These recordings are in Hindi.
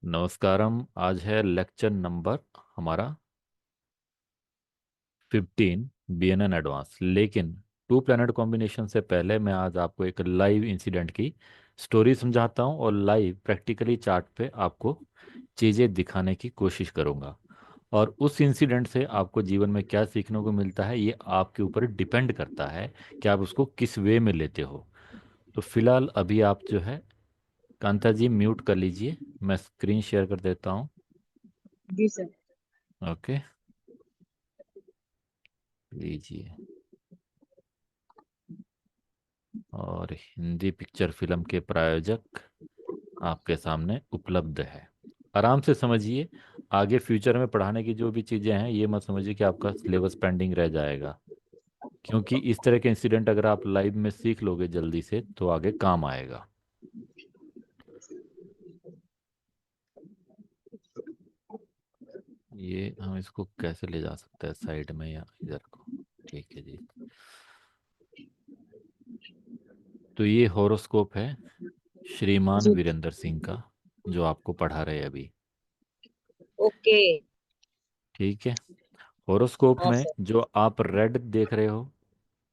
नमस्कारम। आज है लेक्चर नंबर हमारा 15 बीएनएन एडवांस। लेकिन टू प्लैनेट कॉम्बिनेशन से पहले मैं आज आपको एक लाइव इंसिडेंट की स्टोरी समझाता हूँ और लाइव प्रैक्टिकली चार्ट पे आपको चीज़ें दिखाने की कोशिश करूँगा। और उस इंसिडेंट से आपको जीवन में क्या सीखने को मिलता है ये आपके ऊपर डिपेंड करता है कि आप उसको किस वे में लेते हो। तो फिलहाल अभी आप जो है कांता जी म्यूट कर लीजिए। मैं स्क्रीन शेयर कर देता हूँ। जी सर। ओके, लीजिए। और हिंदी पिक्चर फिल्म के प्रायोजक आपके सामने उपलब्ध है। आराम से समझिए। आगे फ्यूचर में पढ़ाने की जो भी चीज़ें हैं ये मत समझिए कि आपका सिलेबस पेंडिंग रह जाएगा, क्योंकि इस तरह के इंसिडेंट अगर आप लाइव में सीख लोगे जल्दी से तो आगे काम आएगा। ये हम इसको कैसे ले जा सकते हैं साइड में या इधर को? ठीक है जी। तो ये हॉरोस्कोप है श्रीमान जी। वीरेंद्र सिंह का, जो आपको पढ़ा रहे हैं अभी। ओके। ठीक है। हॉरोस्कोप हाँ में सर। जो आप रेड देख रहे हो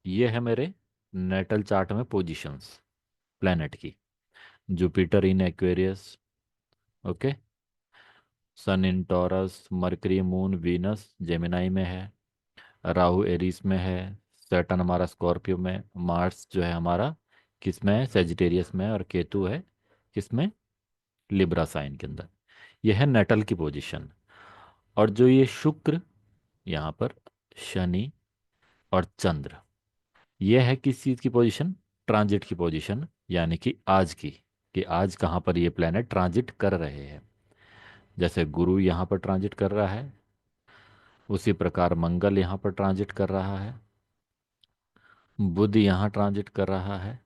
ये है मेरे नेटल चार्ट में पोजीशंस प्लैनेट की। Jupiter in Aquarius, okay. Sun in Taurus, Mercury moon Venus Gemini में है, राहु एरीस में है, सैटर्न हमारा स्कॉर्पियो में, मार्स जो है हमारा किस में है, सेजिटेरियस में है, और केतु है किस में, लिब्रा साइन के अंदर। यह है नेटल की पोजीशन। और जो ये शुक्र यहाँ पर, शनि और चंद्र, यह है किस चीज़ की पोजीशन, ट्रांजिट की पोजीशन, यानी कि आज की, कि आज कहाँ पर ये प्लेनेट ट्रांजिट कर रहे हैं। जैसे गुरु यहाँ पर ट्रांजिट कर रहा है, उसी प्रकार मंगल यहाँ पर ट्रांजिट कर रहा है, बुध यहाँ ट्रांजिट कर रहा है,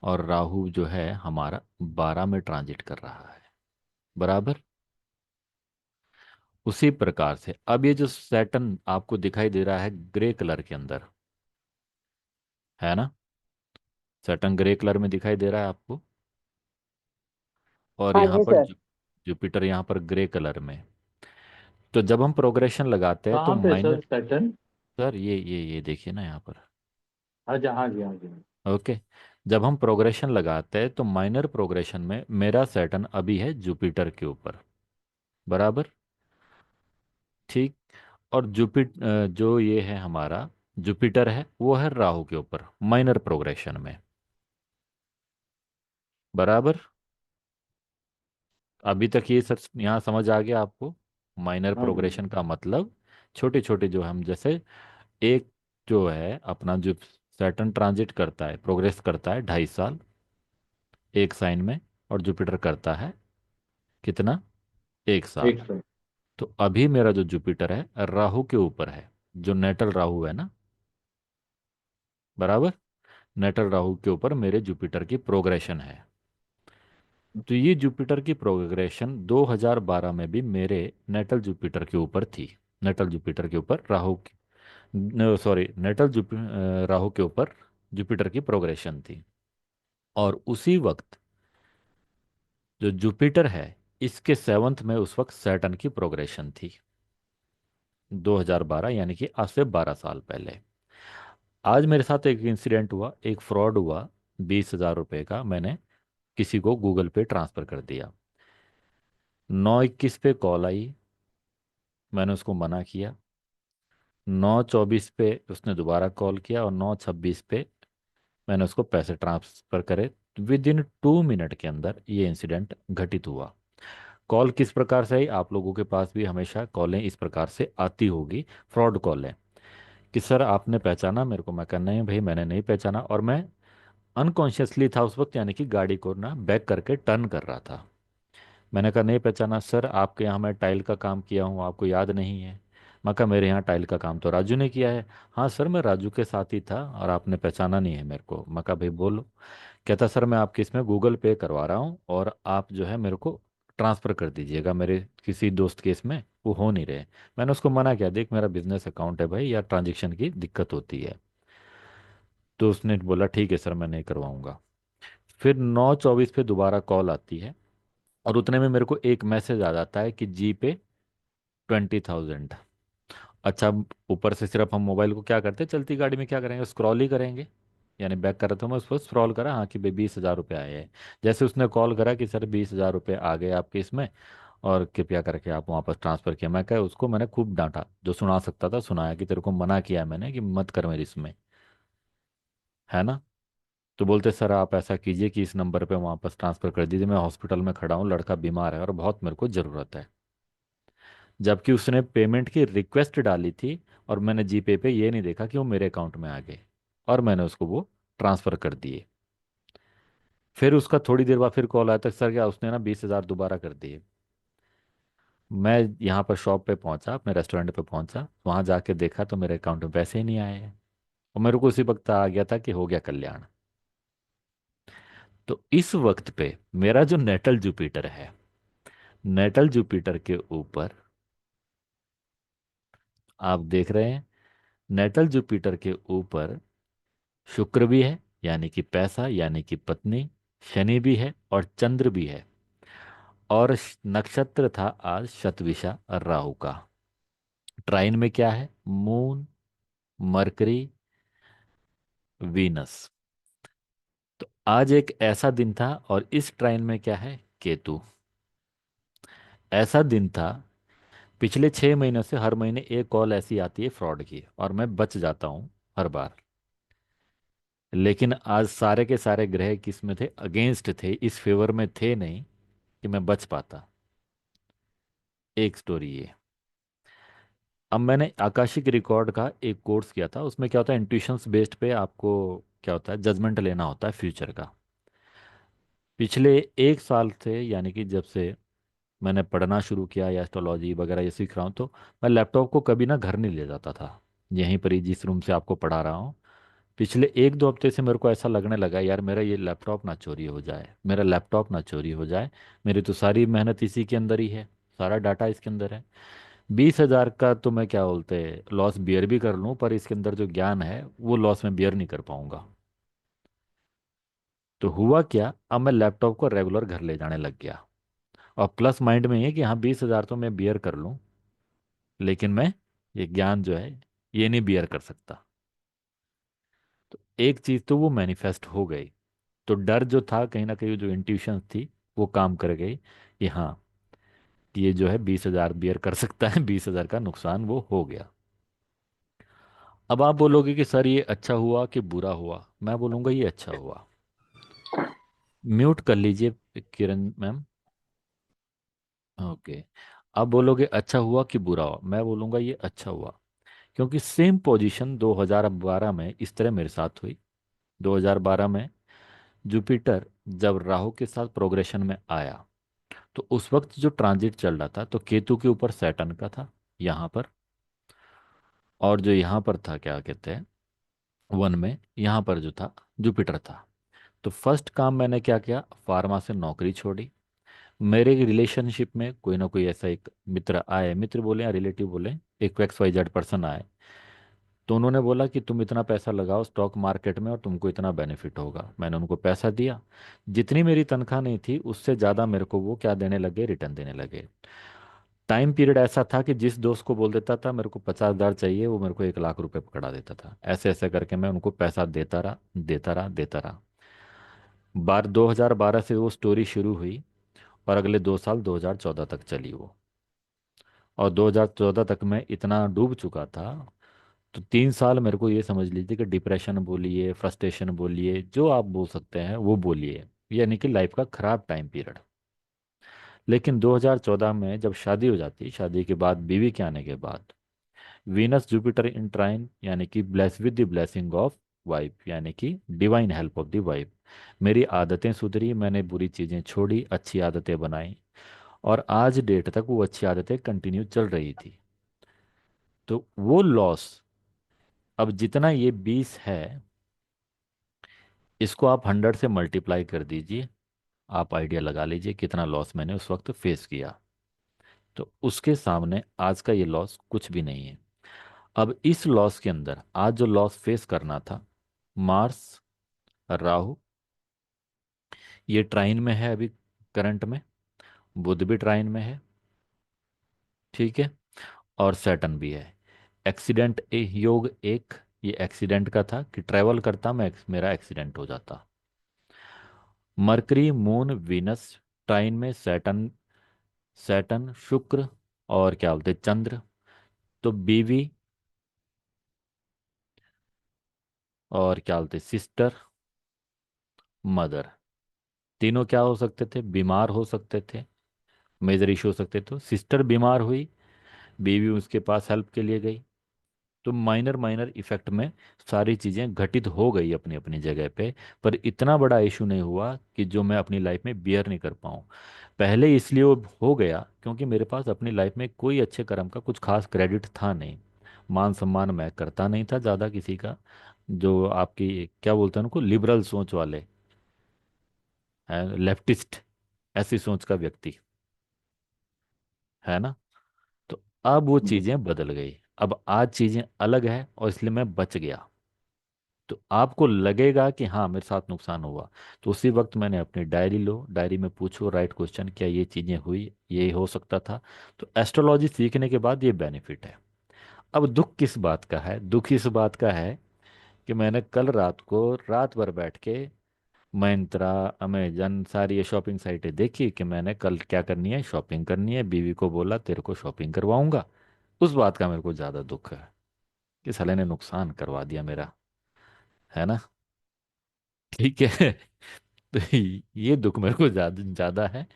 और राहु जो है हमारा 12 में ट्रांजिट कर रहा है। बराबर। उसी प्रकार से अब ये जो सैटर्न आपको दिखाई दे रहा है ग्रे कलर के अंदर, है ना, सैटर्न ग्रे कलर में दिखाई दे रहा है आपको। और हाँ यहाँ जी पर सर। जुपिटर यहाँ पर ग्रे कलर में। तो जब हम प्रोग्रेशन लगाते हैं तो कहाँ पे सर माइनर, सैटर्न? सर ये देखिए ना यहाँ पर। हाँ जी, हाँ जी, हाँ जी। ओके। जब हम प्रोग्रेशन लगाते हैं तो माइनर प्रोग्रेशन में मेरा सैटर्न अभी है जुपिटर के ऊपर। बराबर। ठीक। और जुपिटर जो ये है हमारा जुपिटर है वो है राहु के ऊपर माइनर प्रोग्रेशन में। बराबर। अभी तक ये सब यहाँ समझ आ गया आपको। माइनर हाँ जी। प्रोग्रेशन का मतलब छोटे छोटे जो हम जैसे एक जो है अपना जो सैटर्न ट्रांजिट करता है प्रोग्रेस करता है 2.5 साल एक साइन में, और जुपिटर करता है कितना, 1 साल। एक सौ। तो अभी मेरा जो जुपिटर है राहु के ऊपर है, जो नेटल राहु है ना। बराबर। नेटल राहु के ऊपर मेरे जुपिटर की प्रोग्रेशन है। तो ये जुपिटर की प्रोग्रेशन 2012 में भी मेरे नेटल जुपिटर के ऊपर थी। नेटल जुपिटर के ऊपर राहु की, सॉरी, नेटल राहु के ऊपर जुपिटर की प्रोग्रेशन थी। और उसी वक्त जो जुपिटर है इसके सेवंथ में उस वक्त सैटर्न की प्रोग्रेशन थी। 2012 यानी कि आज से 12 साल पहले। आज मेरे साथ एक इंसिडेंट हुआ, एक फ्रॉड हुआ। 20,000 रुपये का मैंने किसी को गूगल पे ट्रांसफर कर दिया। 9:21 पे कॉल आई, मैंने उसको मना किया। 9:24 पे उसने दोबारा कॉल किया, और 9:26 पे मैंने उसको पैसे ट्रांसफर करे। विद इन 2 मिनट के अंदर ये इंसिडेंट घटित हुआ। कॉल किस प्रकार से आई, आप लोगों के पास भी हमेशा कॉलें इस प्रकार से आती होगी, फ्रॉड कॉलें, कि सर आपने पहचाना मेरे को। मैं कहा नहीं भाई मैंने नहीं पहचाना, और मैं अनकॉन्शियसली था उस वक्त, यानी कि गाड़ी को ना बैक करके टर्न कर रहा था। मैंने कहा नहीं पहचाना सर, आपके यहाँ मैं टाइल का काम किया हूँ, आपको याद नहीं है? मैं कहा मेरे यहाँ टाइल का काम तो राजू ने किया है। हाँ सर मैं राजू के साथ ही था और आपने पहचाना नहीं है मेरे को। मैं कहा भाई बोलो। कहता सर मैं आपके इसमें गूगल पे करवा रहा हूँ और आप जो है मेरे को ट्रांसफ़र कर दीजिएगा मेरे किसी दोस्त के इसमें, वो हो नहीं रहे। मैंने उसको मना किया, देख मेरा बिजनेस अकाउंट है भाई, या ट्रांजेक्शन की दिक्कत होती है। तो उसने बोला ठीक है सर मैं नहीं करवाऊंगा। फिर 9:24 पे दोबारा कॉल आती है, और उतने में मेरे को एक मैसेज आ जाता है कि जी पे 20,000। अच्छा, ऊपर से सिर्फ हम मोबाइल को क्या करते हैं, चलती गाड़ी में क्या करेंगे, स्क्रॉल ही करेंगे। यानी बैक कर रहा था मैं, उस पर स्क्रॉल करा, हाँ कि भाई 20,000 रुपये आए हैं। जैसे उसने कॉल करा कि सर 20,000 रुपये आ गए आपके इसमें, और कृपया करके आप वापस ट्रांसफ़र किया। मैं कहा, उसको मैंने खूब डांटा, जो सुना सकता था सुनाया कि तेरे को मना किया है मैंने कि मत कर मेरी इसमें, है ना। तो बोलते सर आप ऐसा कीजिए कि इस नंबर पे वापस ट्रांसफ़र कर दीजिए, मैं हॉस्पिटल में खड़ा हूँ, लड़का बीमार है और बहुत मेरे को ज़रूरत है। जबकि उसने पेमेंट की रिक्वेस्ट डाली थी, और मैंने जीपे पे ये नहीं देखा कि वो मेरे अकाउंट में आ गए, और मैंने उसको वो ट्रांसफ़र कर दिए। फिर उसका थोड़ी देर बाद फिर कॉल आया, तक सर क्या उसने ना 20,000 दोबारा कर दिए। मैं यहाँ पर शॉप पे पहुंचा, अपने रेस्टोरेंट पे पहुंचा, वहां जाके देखा तो मेरे अकाउंट में पैसे ही नहीं आए हैं। और मेरे को उसी वक्त आ गया था कि हो गया कल्याण। तो इस वक्त पे मेरा जो नेटल जुपिटर है, नेटल जुपिटर के ऊपर आप देख रहे हैं, नेटल जुपिटर के ऊपर शुक्र भी है, यानी कि पैसा, यानी कि पत्नी, शनि भी है और चंद्र भी है। और नक्षत्र था आज शतविशा राहु का। ट्राइन में क्या है, मून, मरकरी, वीनस। तो आज एक ऐसा दिन था, और इस ट्राइन में क्या है, केतु। ऐसा दिन था, पिछले 6 महीनों से हर महीने एक कॉल ऐसी आती है फ्रॉड की, और मैं बच जाता हूं हर बार। लेकिन आज सारे के सारे ग्रह किस में थे, अगेंस्ट थे, इस फेवर में थे नहीं कि मैं बच पाता। एक स्टोरी ये। अब मैंने आकाशिक रिकॉर्ड का एक कोर्स किया था, उसमें क्या होता है, इंट्यूशंस बेस्ड पे आपको क्या होता है, जजमेंट लेना होता है फ्यूचर का। पिछले 1 साल से, यानी कि जब से मैंने पढ़ना शुरू किया या एस्ट्रोलॉजी वगैरह ये सीख रहा हूँ, तो मैं लैपटॉप को कभी ना घर नहीं ले जाता था, यहीं पर ही जिस रूम से आपको पढ़ा रहा हूँ। पिछले 1-2 हफ्ते से मेरे को ऐसा लगने लगा, यार मेरा ये लैपटॉप ना चोरी हो जाए, मेरा लैपटॉप ना चोरी हो जाए। मेरी तो सारी मेहनत इसी के अंदर ही है, सारा डाटा इसके अंदर है। 20,000 का तो मैं क्या बोलते लॉस बियर भी कर लूँ, पर इसके अंदर जो ज्ञान है वो लॉस में बियर नहीं कर पाऊंगा। तो हुआ क्या, अब मैं लैपटॉप को रेगुलर घर ले जाने लग गया। और प्लस माइंड में ये कि हाँ 20,000 तो मैं बियर कर लूँ, लेकिन मैं ये ज्ञान जो है ये नहीं बियर कर सकता। तो एक चीज़ तो वो मैनिफेस्ट हो गई। तो डर जो था, कहीं ना कहीं जो इंट्यूशन थी वो काम कर गई कि हाँ, ये जो है 20,000 बियर कर सकता है, 20,000 का नुकसान वो हो गया। अब आप बोलोगे कि सर ये अच्छा हुआ कि बुरा हुआ, मैं बोलूँगा ये अच्छा हुआ। म्यूट कर लीजिए किरण मैम। ओके। अब बोलोगे अच्छा हुआ कि बुरा हुआ, मैं बोलूँगा ये अच्छा हुआ। क्योंकि सेम पोजीशन 2012 में इस तरह मेरे साथ हुई। 2012 में जुपिटर जब राहु के साथ प्रोग्रेशन में आया, तो उस वक्त जो ट्रांजिट चल रहा था, तो केतु के ऊपर सैटर्न का था यहाँ पर, और जो यहाँ पर था क्या कहते हैं, वन में यहाँ पर जो था जुपिटर था। तो फर्स्ट काम मैंने क्या किया, फार्मा से नौकरी छोड़ी। मेरे रिलेशनशिप में कोई ना कोई ऐसा एक मित्र आए, मित्र बोले या रिलेटिव बोले, एक XYZ पर्सन आए। तो उन्होंने बोला कि तुम इतना पैसा लगाओ स्टॉक मार्केट में और तुमको इतना बेनिफिट होगा। मैंने उनको पैसा दिया, जितनी मेरी तनख्वाह नहीं थी उससे ज़्यादा मेरे को वो क्या देने लगे, रिटर्न देने लगे। टाइम पीरियड ऐसा था कि जिस दोस्त को बोल देता था मेरे को 50,000 चाहिए, वो मेरे को 1 लाख रुपए पकड़ा देता था। ऐसे ऐसे करके मैं उनको पैसा देता रहा, देता रहा, देता रहा। 2012 से वो स्टोरी शुरू हुई, और अगले 2 साल 2014 तक चली वो। और 2014 तक मैं इतना डूब चुका था। तो 3 साल मेरे को ये समझ लीजिए कि डिप्रेशन बोलिए, फ्रस्ट्रेशन बोलिए, जो आप बोल सकते हैं वो बोलिए, यानी कि लाइफ का खराब टाइम पीरियड। लेकिन 2014 में जब शादी हो जाती, शादी के बाद बीवी के आने के बाद, वीनस जुपिटर इन ट्राइन, यानी कि bless with the blessing of wife, यानी कि divine help of the wife, मेरी आदतें सुधरी, मैंने बुरी चीज़ें छोड़ी, अच्छी आदतें बनाई। और आज डेट तक वो अच्छी आदतें कंटिन्यू चल रही थी। तो वो लॉस, अब जितना ये 20 है, इसको आप 100 से मल्टीप्लाई कर दीजिए, आप आइडिया लगा लीजिए कितना लॉस मैंने उस वक्त फेस किया। तो उसके सामने आज का ये लॉस कुछ भी नहीं है। अब इस लॉस के अंदर आज जो लॉस फेस करना था, मार्स, राहु, ये ट्राइन में है अभी करंट में, बुध भी ट्राइन में है, ठीक है, और सैटर्न भी है। एक्सीडेंट योग एक, ये एक्सीडेंट का था कि ट्रेवल करता मैं, मेरा एक्सीडेंट हो जाता। मरकरी, मून, वीनस ट्राइन में, सैटर्न, सैटर्न शुक्र और क्या बोलते हैं, चंद्र। तो बीवी और क्या बोलते, सिस्टर, मदर, तीनों क्या हो सकते थे, बीमार हो सकते थे, मेजर इशू हो सकते थे। तो सिस्टर बीमार हुई, बीवी उसके पास हेल्प के लिए गई। तो माइनर माइनर इफेक्ट में सारी चीज़ें घटित हो गई अपनी अपनी जगह पे, पर इतना बड़ा इशू नहीं हुआ कि जो मैं अपनी लाइफ में बियर नहीं कर पाऊँ। पहले इसलिए वो हो गया क्योंकि मेरे पास अपनी लाइफ में कोई अच्छे कर्म का कुछ खास क्रेडिट था नहीं। मान सम्मान मैं करता नहीं था ज़्यादा किसी का, जो आपकी क्या बोलते हैं उनको, लिबरल सोच वाले, लेफ्टिस्ट, ऐसी सोच का व्यक्ति, है ना। तो अब वो जी। चीज़ें बदल गई। अब आज चीज़ें अलग है और इसलिए मैं बच गया। तो आपको लगेगा कि हाँ मेरे साथ नुकसान हुआ, तो उसी वक्त मैंने अपनी डायरी लो, डायरी में पूछो राइट क्वेश्चन, क्या ये चीज़ें हुई, ये हो सकता था। तो एस्ट्रोलॉजी सीखने के बाद ये बेनिफिट है। अब दुख किस बात का है, दुख इस बात का है कि मैंने कल रात को रात भर बैठ के Myntra, अमेजन, सारी ये शॉपिंग साइटें देखी कि मैंने कल क्या करनी है, शॉपिंग करनी है, बीवी को बोला तेरे को शॉपिंग करवाऊंगा। उस बात का मेरे को ज़्यादा दुख है कि साले ने नुकसान करवा दिया मेरा, है ना। ठीक है। तो ये दुख मेरे को ज़्यादा ज़्यादा है।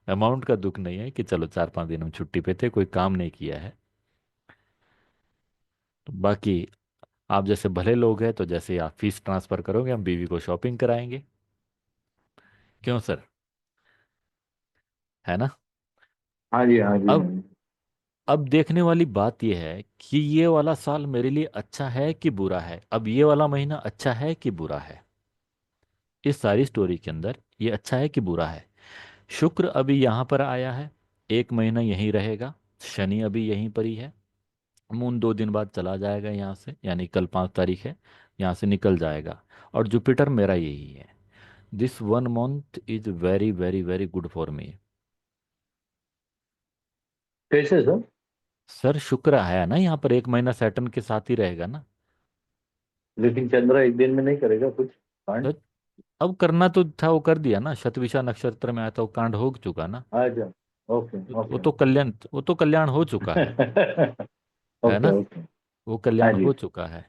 अमाउंट का दुख नहीं है कि चलो 4-5 दिन हम छुट्टी पे थे, कोई काम नहीं किया है। तो बाकी आप जैसे भले लोग हैं, तो जैसे आप फीस ट्रांसफ़र करोगे हम बीवी को शॉपिंग कराएंगे। क्यों सर, है ना। हाँ जी, हाँ जी, हाँ अब जी। अब देखने वाली बात यह है कि ये वाला साल मेरे लिए अच्छा है कि बुरा है, अब ये वाला महीना अच्छा है कि बुरा है। इस सारी स्टोरी के अंदर ये अच्छा है कि बुरा है। शुक्र अभी यहाँ पर आया है, 1 महीना यहीं रहेगा। शनि अभी यहीं पर ही है। मून 2 दिन बाद चला जाएगा यहाँ से, यानी कल 5 तारीख है, यहाँ से निकल जाएगा। और जुपिटर मेरा यही है। This 1 month is very very very good for me. कैसे सर? सर शुक्र आया ना यहाँ पर, 1 महीना सैटर्न के साथ ही रहेगा ना। लेकिन चंद्रा एक दिन में नहीं करेगा कुछ कांड? तो अब करना तो था, वो कर दिया ना, शतविशा नक्षत्र में आया था, वो कांड हो चुका ना। अच्छा। ओके, वो ओके। तो कल्याण, वो तो कल्याण हो चुका है ओके, ना। ओके। वो हाँ कल्याण जी। हो चुका है।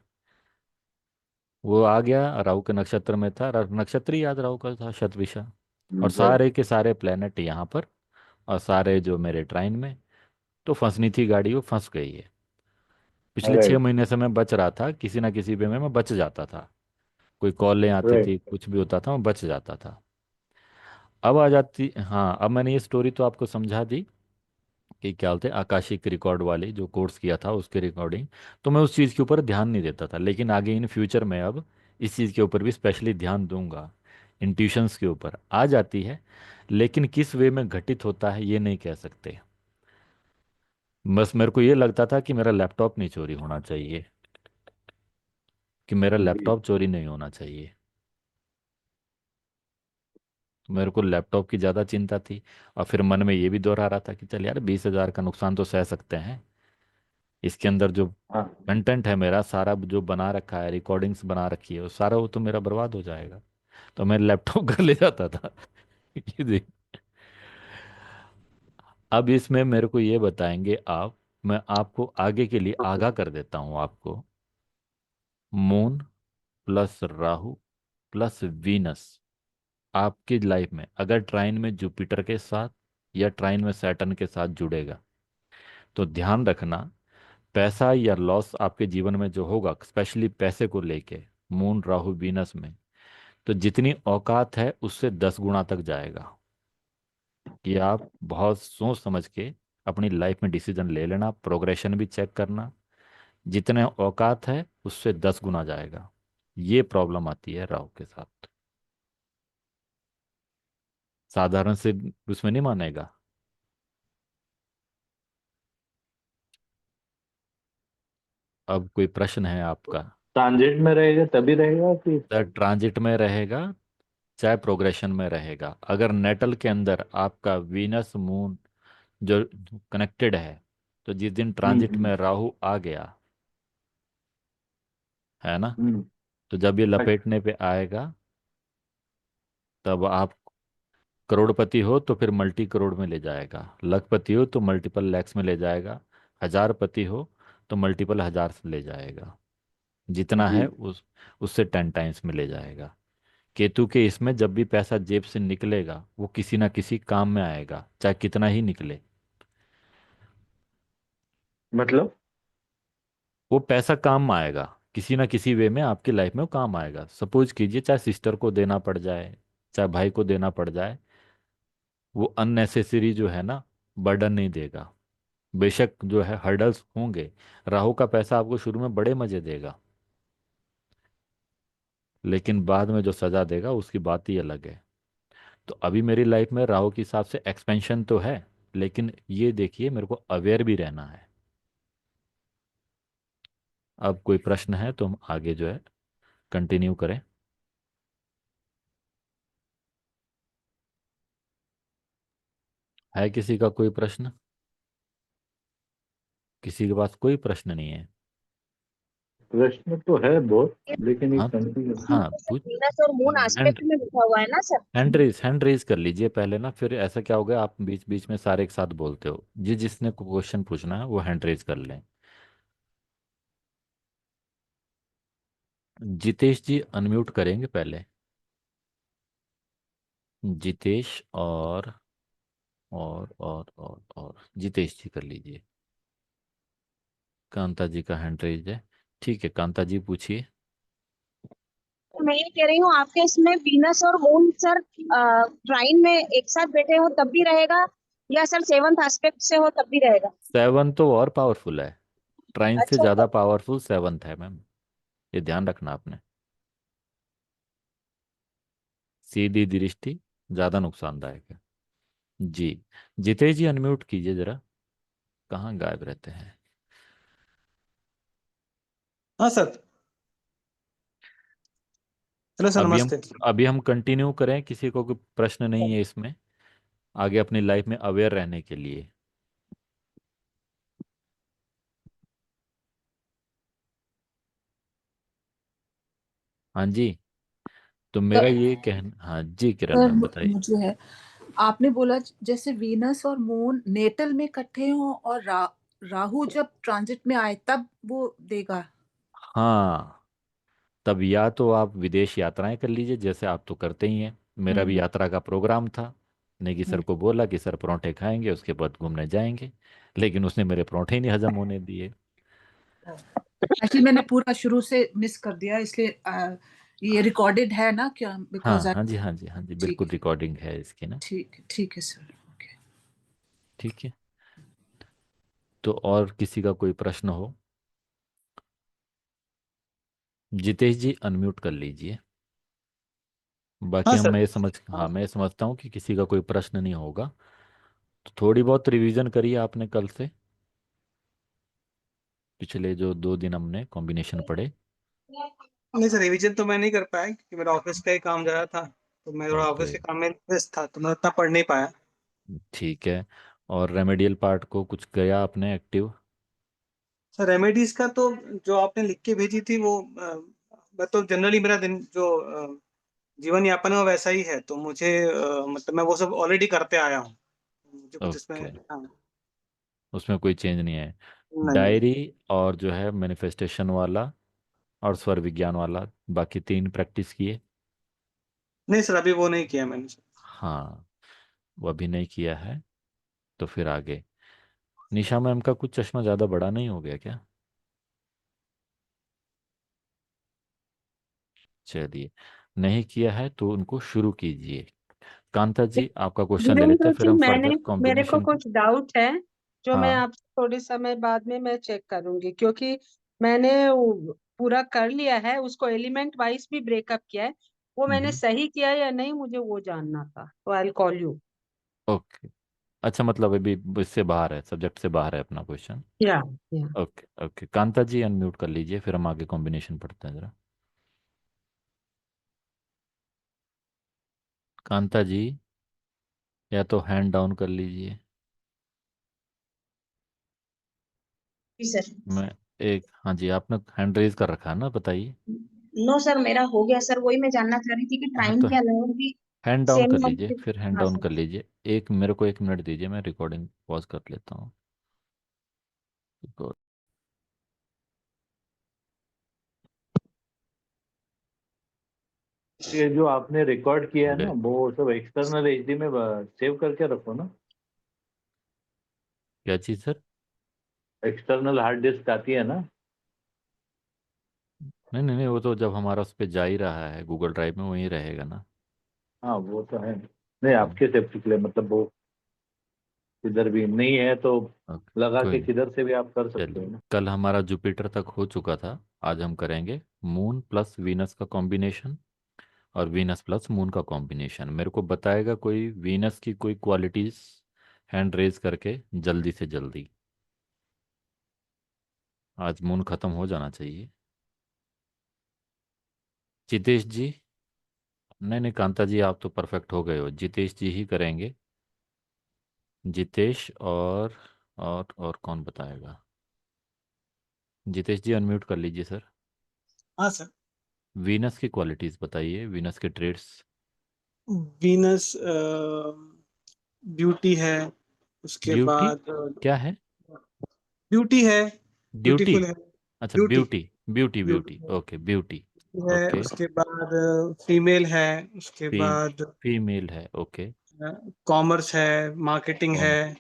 वो आ गया, राहु के नक्षत्र में था, नक्षत्र ही याद राहु का था, शतविशा। और राइट। सारे के सारे प्लेनेट यहाँ पर, और सारे जो मेरे ट्राइन में। तो फंसनी थी गाड़ी, वो फंस गई है। पिछले छह राइट, महीने से मैं बच रहा था, किसी ना किसी वे में मैं बच जाता था। कोई कॉलें आती राइट। थी, कुछ भी होता था, मैं बच जाता था। अब आ जाती, हाँ अब मैंने ये स्टोरी तो आपको समझा दी कि क्या बोलते हैं, आकाशिक रिकॉर्ड वाली जो कोर्स किया था उसके रिकॉर्डिंग। तो मैं उस चीज़ के ऊपर ध्यान नहीं देता था, लेकिन आगे इन फ्यूचर में अब इस चीज़ के ऊपर भी स्पेशली ध्यान दूंगा। इंट्यूशंस के ऊपर आ जाती है, लेकिन किस वे में घटित होता है ये नहीं कह सकते। बस मेरे को ये लगता था कि मेरा लैपटॉप नहीं चोरी होना चाहिए, कि मेरा जी। लैपटॉप चोरी नहीं होना चाहिए। तो मेरे को लैपटॉप की ज़्यादा चिंता थी। और फिर मन में ये भी दोहरा रहा था कि चल यार 20,000 का नुकसान तो सह सकते हैं। इसके अंदर जो हाँ। कंटेंट है मेरा सारा, जो बना रखा है, रिकॉर्डिंग्स बना रखी है, वो सारा वो तो मेरा बर्बाद हो जाएगा। तो मैं लैपटॉप कर ले जाता था। ये देख, अब इसमें मेरे को ये बताएंगे आप, मैं आपको आगे के लिए ओके। आगाह कर देता हूँ आपको। Moon plus Rahu plus Venus आपकी लाइफ में अगर ट्राइन में जुपिटर के साथ या ट्राइन में सैटर्न के साथ जुड़ेगा, तो ध्यान रखना, पैसा या लॉस आपके जीवन में जो होगा, स्पेशली पैसे को लेके, मून राहु वीनस में, तो जितनी औकात है उससे 10 गुना तक जाएगा। कि आप बहुत सोच समझ के अपनी लाइफ में डिसीजन ले लेना, प्रोग्रेशन भी चेक करना। जितने औकात है उससे 10 गुना जाएगा। ये प्रॉब्लम आती है राहु के साथ। साधारण से उसमें नहीं मानेगा। अब कोई प्रश्न है आपका। ट्रांजिट में रहेगा तभी रहेगा कि? सर ट्रांजिट में रहेगा चाहे प्रोग्रेशन में रहेगा। अगर नेटल के अंदर आपका वीनस मून जो कनेक्टेड है, तो जिस दिन ट्रांजिट हम्म में राहु आ गया, है ना, हम्म तो जब ये right। लपेटने पे आएगा, तब आप करोड़पति हो तो फिर मल्टी करोड़ में ले जाएगा, लखपति हो तो मल्टीपल लैक्स में ले जाएगा, हजारपति हो तो मल्टीपल हजार से ले जाएगा। जितना जी। है उससे 10 टाइम्स में ले जाएगा। केतु के इसमें जब भी पैसा जेब से निकलेगा वो किसी ना किसी काम में आएगा, चाहे कितना ही निकले। मतलब। वो पैसा काम में आएगा, किसी ना किसी वे में आपकी लाइफ में वो काम आएगा। सपोज कीजिए चाहे सिस्टर को देना पड़ जाए, चाहे भाई को देना पड़ जाए, वो अननेसेसरी जो है ना बर्डन नहीं देगा। बेशक जो है हर्डल्स होंगे, राहु का पैसा आपको शुरू में बड़े मजे देगा, लेकिन बाद में जो सजा देगा उसकी बात ही अलग है। तो अभी मेरी लाइफ में राहु के हिसाब से एक्सपेंशन तो है, लेकिन ये देखिए मेरे को अवेयर भी रहना है। अब कोई प्रश्न है तो हम आगे जो है कंटिन्यू करें। है किसी का कोई प्रश्न? किसी के पास कोई प्रश्न नहीं है? प्रश्न तो है बहुत, लेकिन एक हाँ कंफ्यूजन। इसमें हाँ तो सर पूछ। वीनस और मून हैंड एस्पेक्ट में लिखा हुआ है ना सर। हैंड रेज कर लीजिए पहले ना, फिर ऐसा क्या होगा आप बीच बीच में सारे एक साथ बोलते हो। जिसने क्वेश्चन पूछना है वो हैंड रेज कर लें। जितेश जी अनम्यूट करेंगे पहले। जितेश और जितेश जी कर लीजिए। कांता जी का हैंड रेज है। ठीक है कांता जी पूछिए। तो मैं ये कह रही हूँ आपके इसमें वीनस और मून सर ट्राइन में एक साथ बैठे हो तब भी रहेगा, या सर सेवंथ एस्पेक्ट से हो तब भी रहेगा? सेवन तो और पावरफुल है, ट्राइन से अच्छा ज्यादा सर। पावरफुल सेवंथ है मैम, ये ध्यान रखना आपने। सीधी दृष्टि ज्यादा नुकसानदायक है। जी। जितेश जी अनम्यूट कीजिए जरा, कहाँ गायब रहते हैं? हाँ सर। हेलो सर, अभी हम नमस्ते। अभी हम कंटिन्यू करें, किसी को कोई प्रश्न नहीं है इसमें, आगे अपनी लाइफ में अवेयर रहने के लिए। हाँ जी। तो सर मेरा ये कहना, हाँ जी किरण सर, मैम बताइए। मुझे है, आपने बोला जैसे वीनस और मून नेटल में इकट्ठे हों और राहु जब ट्रांजिट में आए तब वो देगा। हाँ, तब या तो आप विदेश यात्राएं कर लीजिए, जैसे आप तो करते ही हैं। मेरा भी हम्म यात्रा का प्रोग्राम था। नेगी सर हम्म। को बोला कि सर परोंठे खाएंगे उसके बाद घूमने जाएंगे, लेकिन उसने मेरे परोंठे ही नहीं हजम होने दिए। एक्चुअली मैंने पूरा शुरू से मिस कर दिया, इसलिए ये रिकॉर्डेड है ना क्या, हाँ बिकॉज आई। हाँ जी, हाँ जी, हाँ जी, ठीक बिल्कुल रिकॉर्डिंग है इसकी ना। ठीक है सर, ओके। ठीक है। तो और किसी का कोई प्रश्न हो? जितेश जी अनम्यूट कर लीजिए। बाकी हाँ हम, सर। मैं समझता हूँ कि किसी का कोई प्रश्न नहीं होगा। तो थोड़ी बहुत रिवीजन करिए आपने कल से, पिछले जो 2 दिन हमने कॉम्बिनेशन पढ़े। नहीं सर, रिवीजन तो मैं नहीं कर पाया क्योंकि मेरा ऑफिस का ही काम ज़्यादा था, तो मैं थोड़ा ऑफिस ओके। के काम में व्यस्त था, तो मैं उतना पढ़ नहीं पाया। ठीक है। और रेमेडियल पार्ट को कुछ किया आपने एक्टिव? सर रेमेडीज का तो जो आपने लिख के भेजी थी वो मैं तो जनरली मेरा दिन जो जीवन यापन है वो वैसा ही है, तो मुझे मतलब मैं वो सब ऑलरेडी करते आया हूँ। मुझे कुछ इसमें ओके, हाँ। उसमें कोई चेंज नहीं है। नहीं नहीं। डायरी और जो है मैनिफेस्टेशन वाला और स्वर विज्ञान वाला, बाकी 3 प्रैक्टिस किए? नहीं सर, अभी वो नहीं किया मैंने सर। हाँ, वो अभी नहीं किया है। तो फिर आगे, निशा मैम का कुछ चश्मा ज़्यादा बड़ा नहीं हो गया क्या? चलिए, नहीं किया है तो उनको शुरू कीजिए। कांता जी आपका क्वेश्चन ले लेते वीरेंद्र हैं, फिर जी, हम मैंने फर्दर मेरे को कॉम्बिनेशन को। कुछ डाउट है जो मैं हाँ। आपसे थोड़े समय बाद में मैं चेक करूंगी, क्योंकि मैंने पूरा कर लिया है, उसको एलिमेंट वाइज भी ब्रेकअप किया है। वो मैंने हम्म। सही किया या नहीं मुझे वो जानना था, तो I will call you. Okay. अच्छा, मतलब अभी इससे बाहर है, सब्जेक्ट से बाहर है अपना क्वेश्चन। या या ओके ओके, कांता जी अनम्यूट कर लीजिए, फिर हम आगे कॉम्बिनेशन पढ़ते हैं जरा। कांता जी, या तो हैंड डाउन कर लीजिए। जी सर। मैं एक, हाँ जी, आपने हैंड रेज कर रखा है ना, बताइए। नो सर, मेरा हो गया सर, वही मैं जानना चाह रही थी कि हाँ ट्राइन तो के अलावा भी हैंड डाउन सेम कर लीजिए, एक्टिव। फिर हैंड हाँ डाउन सर। कर लीजिए। एक मेरे को 1 मिनट दीजिए, मैं रिकॉर्डिंग पॉज कर लेता हूँ। ये जो आपने रिकॉर्ड किया है ना, गए। वो सब एक्सटर्नल एचडी में सेव करके रखो ना। क्या चीज़ सर? एक्सटर्नल हार्ड डिस्क आती है ना। नहीं नहीं नहीं, वो तो जब हमारा उस पर जा ही रहा है गूगल ड्राइव में, वहीं रहेगा ना। हाँ वो तो है, नहीं हम्म, आपके सेफ्टी के लिए, मतलब वो किधर भी नहीं है तो ओके, लगा कोई के नहीं। किधर से भी आप कर सकते हो चलिए, ना। कल हमारा जुपिटर तक हो चुका था, आज हम करेंगे मून प्लस वीनस का कॉम्बिनेशन और वीनस प्लस मून का कॉम्बिनेशन। मेरे को बताएगा कोई वीनस की कोई क्वालिटीज, हैंड रेज करके, जल्दी से जल्दी। आज मून खत्म हो जाना चाहिए। जितेश जी, नहीं नहीं कांता जी, आप तो परफेक्ट हो गए हो, जितेश जी ही करेंगे। जितेश और कौन बताएगा? जितेश जी अनम्यूट कर लीजिए सर। हाँ सर। वीनस की क्वालिटीज बताइए, वीनस के ट्रेड्स। वीनस ब्यूटी है, उसके ब्यूटी बाद क्या है? ब्यूटी है, ड्यूटी? ब्यूटीफुल है। अच्छा, beauty, beauty. Beauty beauty beauty, okay beauty. है, ओके। उसके बाद फीमेल है, उसके फीम बाद फीमेल है, ओके। कॉमर्स है, मार्केटिंग है,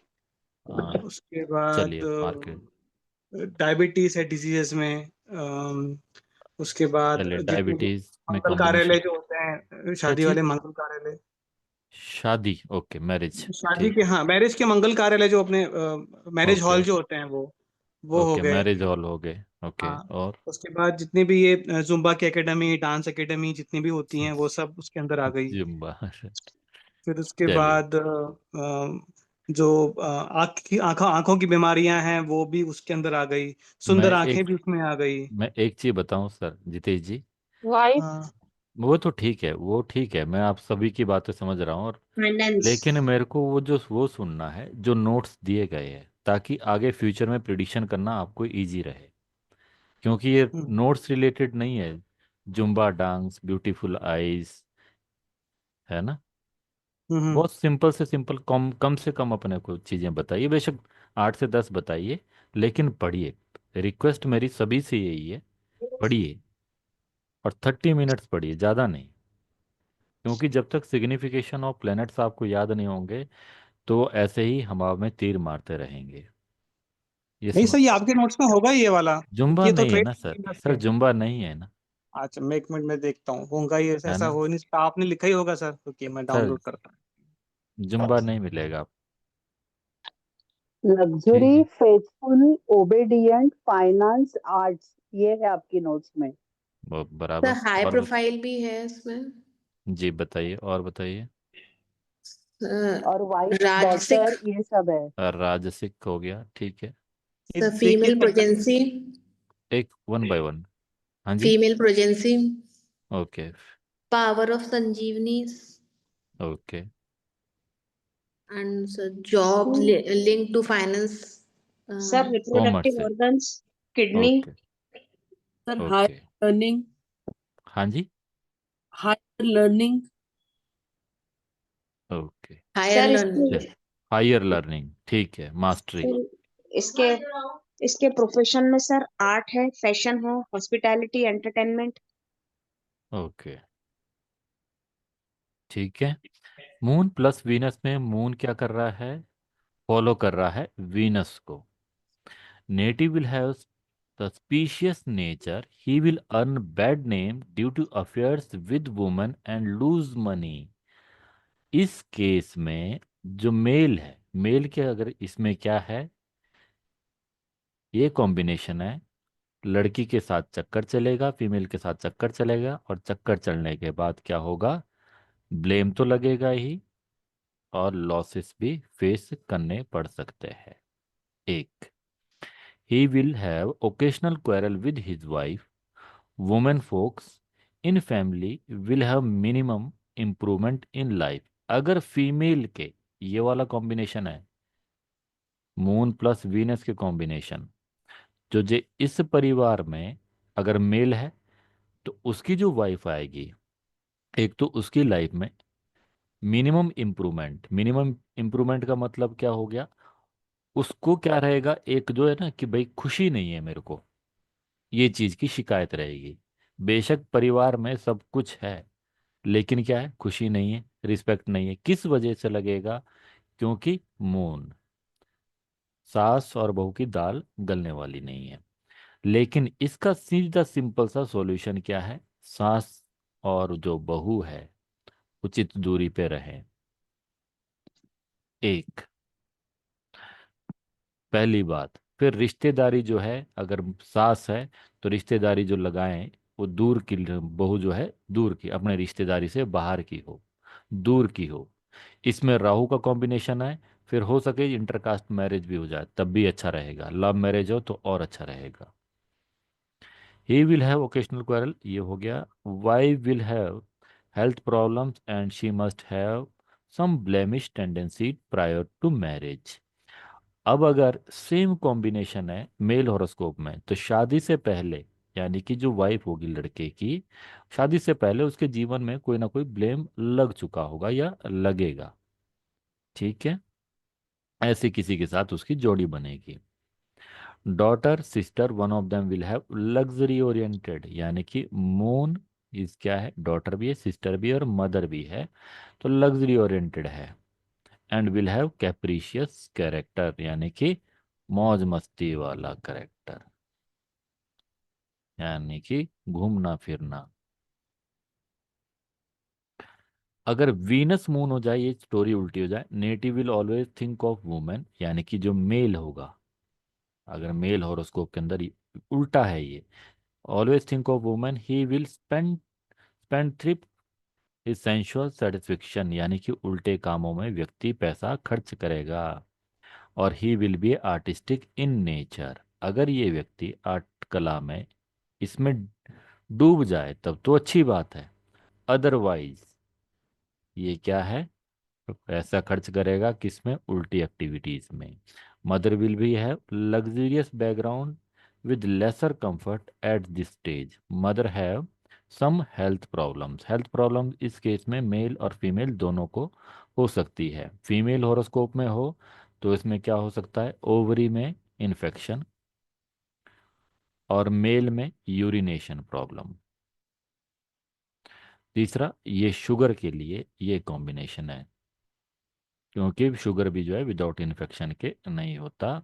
कॉम हाँ, उसके बाद चलिए मार्केट। डायबिटीज है डिजीजेस में, उसके बाद चलिए जितने भी डायबिटीज में मंगल कॉम्बिनेशन। कार्यालय जो होते हैं, क्या शादी चीज? वाले मंगल कार्यालय, शादी, ओके, मैरिज। शादी ठीक के, है। हाँ मैरिज के मंगल कार्यालय जो अपने मैरिज ओके हॉल जो ओके होते हैं वो हो ओके, गए। मैरिज हॉल हो गए। ओके, हाँ, और उसके बाद जितने भी ये जुम्बा की एकेडमी, डांस एकेडमी जितनी भी होती हैं, वो सब उसके अंदर आ गई। जिम्बा। फिर उसके चलिए, बाद जो आंखों की बीमारियां हैं, वो भी उसके अंदर आ गई। मैं सुंदर आंखें एक भी उसमें आ गई। मैं एक चीज बताऊं सर जितेश जी। वाइफ, हाँ। वो तो ठीक है, वो ठीक है, मैं आप सभी की बातें समझ रहा हूँ, और फाइनेंस। लेकिन मेरे को वो सुनना है जो नोट्स दिए गए हैं, ताकि आगे फ्यूचर में प्रिडिक्शन करना आपको इजी रहे। क्योंकि ये हम्म नोट्स रिलेटेड नहीं है। जुम्बा डांस, ब्यूटीफुल आईज, है ना? हम्म बहुत सिंपल से सिंपल, कम कम से कम अपने को चीज़ें बताइए, बेशक 8 से 10 बताइए, लेकिन पढ़िए। रिक्वेस्ट मेरी सभी से यही है, पढ़िए, और 30 मिनट्स पढ़िए, ज़्यादा नहीं। क्योंकि जब तक सिग्निफिकेशन ऑफ प्लैनेट्स आपको याद नहीं होंगे, तो ऐसे ही हवा में तीर मारते रहेंगे। ये नहीं सर, ये समझ। आपके नोट्स में होगा ये वाला, जुम्बा ये तो नहीं है ट्रेड ना सर, वीनस सर है। जुम्बा नहीं है ना। अच्छा, मैं 1 मिनट में देखता हूँ, होगा ही, है ऐसा ना हो नहीं सकता, आपने लिखा ही होगा सर, क्योंकि मैं सर? डाउनलोड करता जुम्बा नहीं मिलेगा आप। ठीक लग्जरी, है, फेथफुल, ओबेडियंट, फाइनेंस, आर्ट्स, ये है आपकी नोट्स में। वो सर बराबर। हाई और प्रोफाइल भी है इसमें। जी बताइए, और बताइए। और वाइफ, राजसिक। डॉटर, ये सब है। राजसिक हो गया, ठीक है। ये सर देखिए फीमेल तो प्रेगनेंसी। एक 1 बाय 1। हाँ जी। Female pregnancy. Okay power of Sanjivani. Okay and sir job link to finance. Sir commerce reproductive से। Organs, kidney. Okay sir okay. Higher learning, हाँ जी। Higher learning, okay. Higher sir learning. Higher learning, ठीक है, मास्टरी। सर इसके इसके प्रोफेशन में सर आर्ट है, फैशन है, हॉस्पिटैलिटी, एंटरटेनमेंट। ओके, ठीक है। मून प्लस वीनस में मून क्या कर रहा है? फॉलो कर रहा है वीनस को। Native will have suspicious nature. He will earn bad name due to affairs with women and lose money. इस केस में जो मेल है, मेल के अगर इसमें क्या है, ये कॉम्बिनेशन है, लड़की के साथ चक्कर चलेगा, फीमेल के साथ चक्कर चलेगा, और चक्कर चलने के बाद क्या होगा? ब्लेम तो लगेगा ही, और लॉसेस भी फेस करने पड़ सकते हैं। एक, ही will have occasional quarrel with his wife. Women folks in family will have minimum improvement in life. अगर फीमेल के, ये वाला कॉम्बिनेशन है मून प्लस वीनस के कॉम्बिनेशन, जो जे इस परिवार में अगर मेल है तो उसकी जो वाइफ आएगी, एक तो उसकी लाइफ में मिनिमम इम्प्रूवमेंट, मिनिमम इम्प्रूवमेंट का मतलब क्या हो गया, उसको क्या रहेगा, एक जो है ना कि भाई खुशी नहीं है मेरे को, ये चीज की शिकायत रहेगी। बेशक परिवार में सब कुछ है, लेकिन क्या है, खुशी नहीं है, रिस्पेक्ट नहीं है। किस वजह से लगेगा, क्योंकि मून, सास और बहू की दाल गलने वाली नहीं है। लेकिन इसका सीधा सिंपल सा सॉल्यूशन क्या है, सास और जो बहू है उचित दूरी पे रहें। एक, पहली बात। फिर रिश्तेदारी जो है, अगर सास है तो रिश्तेदारी जो लगाएं वो दूर की, बहू जो है दूर की, अपने रिश्तेदारी से बाहर की हो, दूर की हो। इसमें राहु का कॉम्बिनेशन है, फिर हो सके इंटरकास्ट मैरिज भी हो जाए तब भी अच्छा रहेगा, लव मैरिज हो तो और अच्छा रहेगा। He will have occasional quarrel, ये हो गया। Wife will have health problems and she must have some blemish tendency prior to marriage. अब अगर सेम कॉम्बिनेशन है मेल हॉरोस्कोप में, तो शादी से पहले, यानी कि जो वाइफ होगी लड़के की, शादी से पहले उसके जीवन में कोई ना कोई ब्लेम लग चुका होगा या लगेगा। ठीक है, ऐसे किसी के साथ उसकी जोड़ी बनेगी। Daughter sister one of them will have luxury oriented, यानी कि मून इस क्या है, डॉटर भी है, सिस्टर भी है और मदर भी है, तो लग्जरी ओरिएंटेड है। एंड विल हैव कैप्रिशियस कैरेक्टर, यानी कि मौज मस्ती वाला कैरेक्टर, यानी कि घूमना फिरना। अगर वीनस मून हो जाए, ये स्टोरी उल्टी हो जाए, native will always think of women, यानी कि जो मेल होगा, अगर मेल हॉरोस्कोप के अंदर उल्टा है ये, always think of women, he will spend trip is sensual satisfaction, यानी कि उल्टे कामों में व्यक्ति पैसा खर्च करेगा। और he will be artistic in nature, अगर ये व्यक्ति आर्ट कला में इसमें डूब जाए तब तो अच्छी बात है, अदरवाइज ये क्या है, पैसा खर्च करेगा किसमें, उल्टी एक्टिविटीज में। मदर विल भी है luxurious background with lesser comfort at this stage, mother have some health problems, health problems इस केस में मेल और फीमेल दोनों को हो सकती है। फीमेल हॉरोस्कोप में हो तो इसमें क्या हो सकता है, ओवरी में इन्फेक्शन, और मेल में यूरिनेशन प्रॉब्लम। तीसरा, ये शुगर के लिए ये कॉम्बिनेशन है, क्योंकि शुगर भी जो है विदाउट इन्फेक्शन के नहीं होता,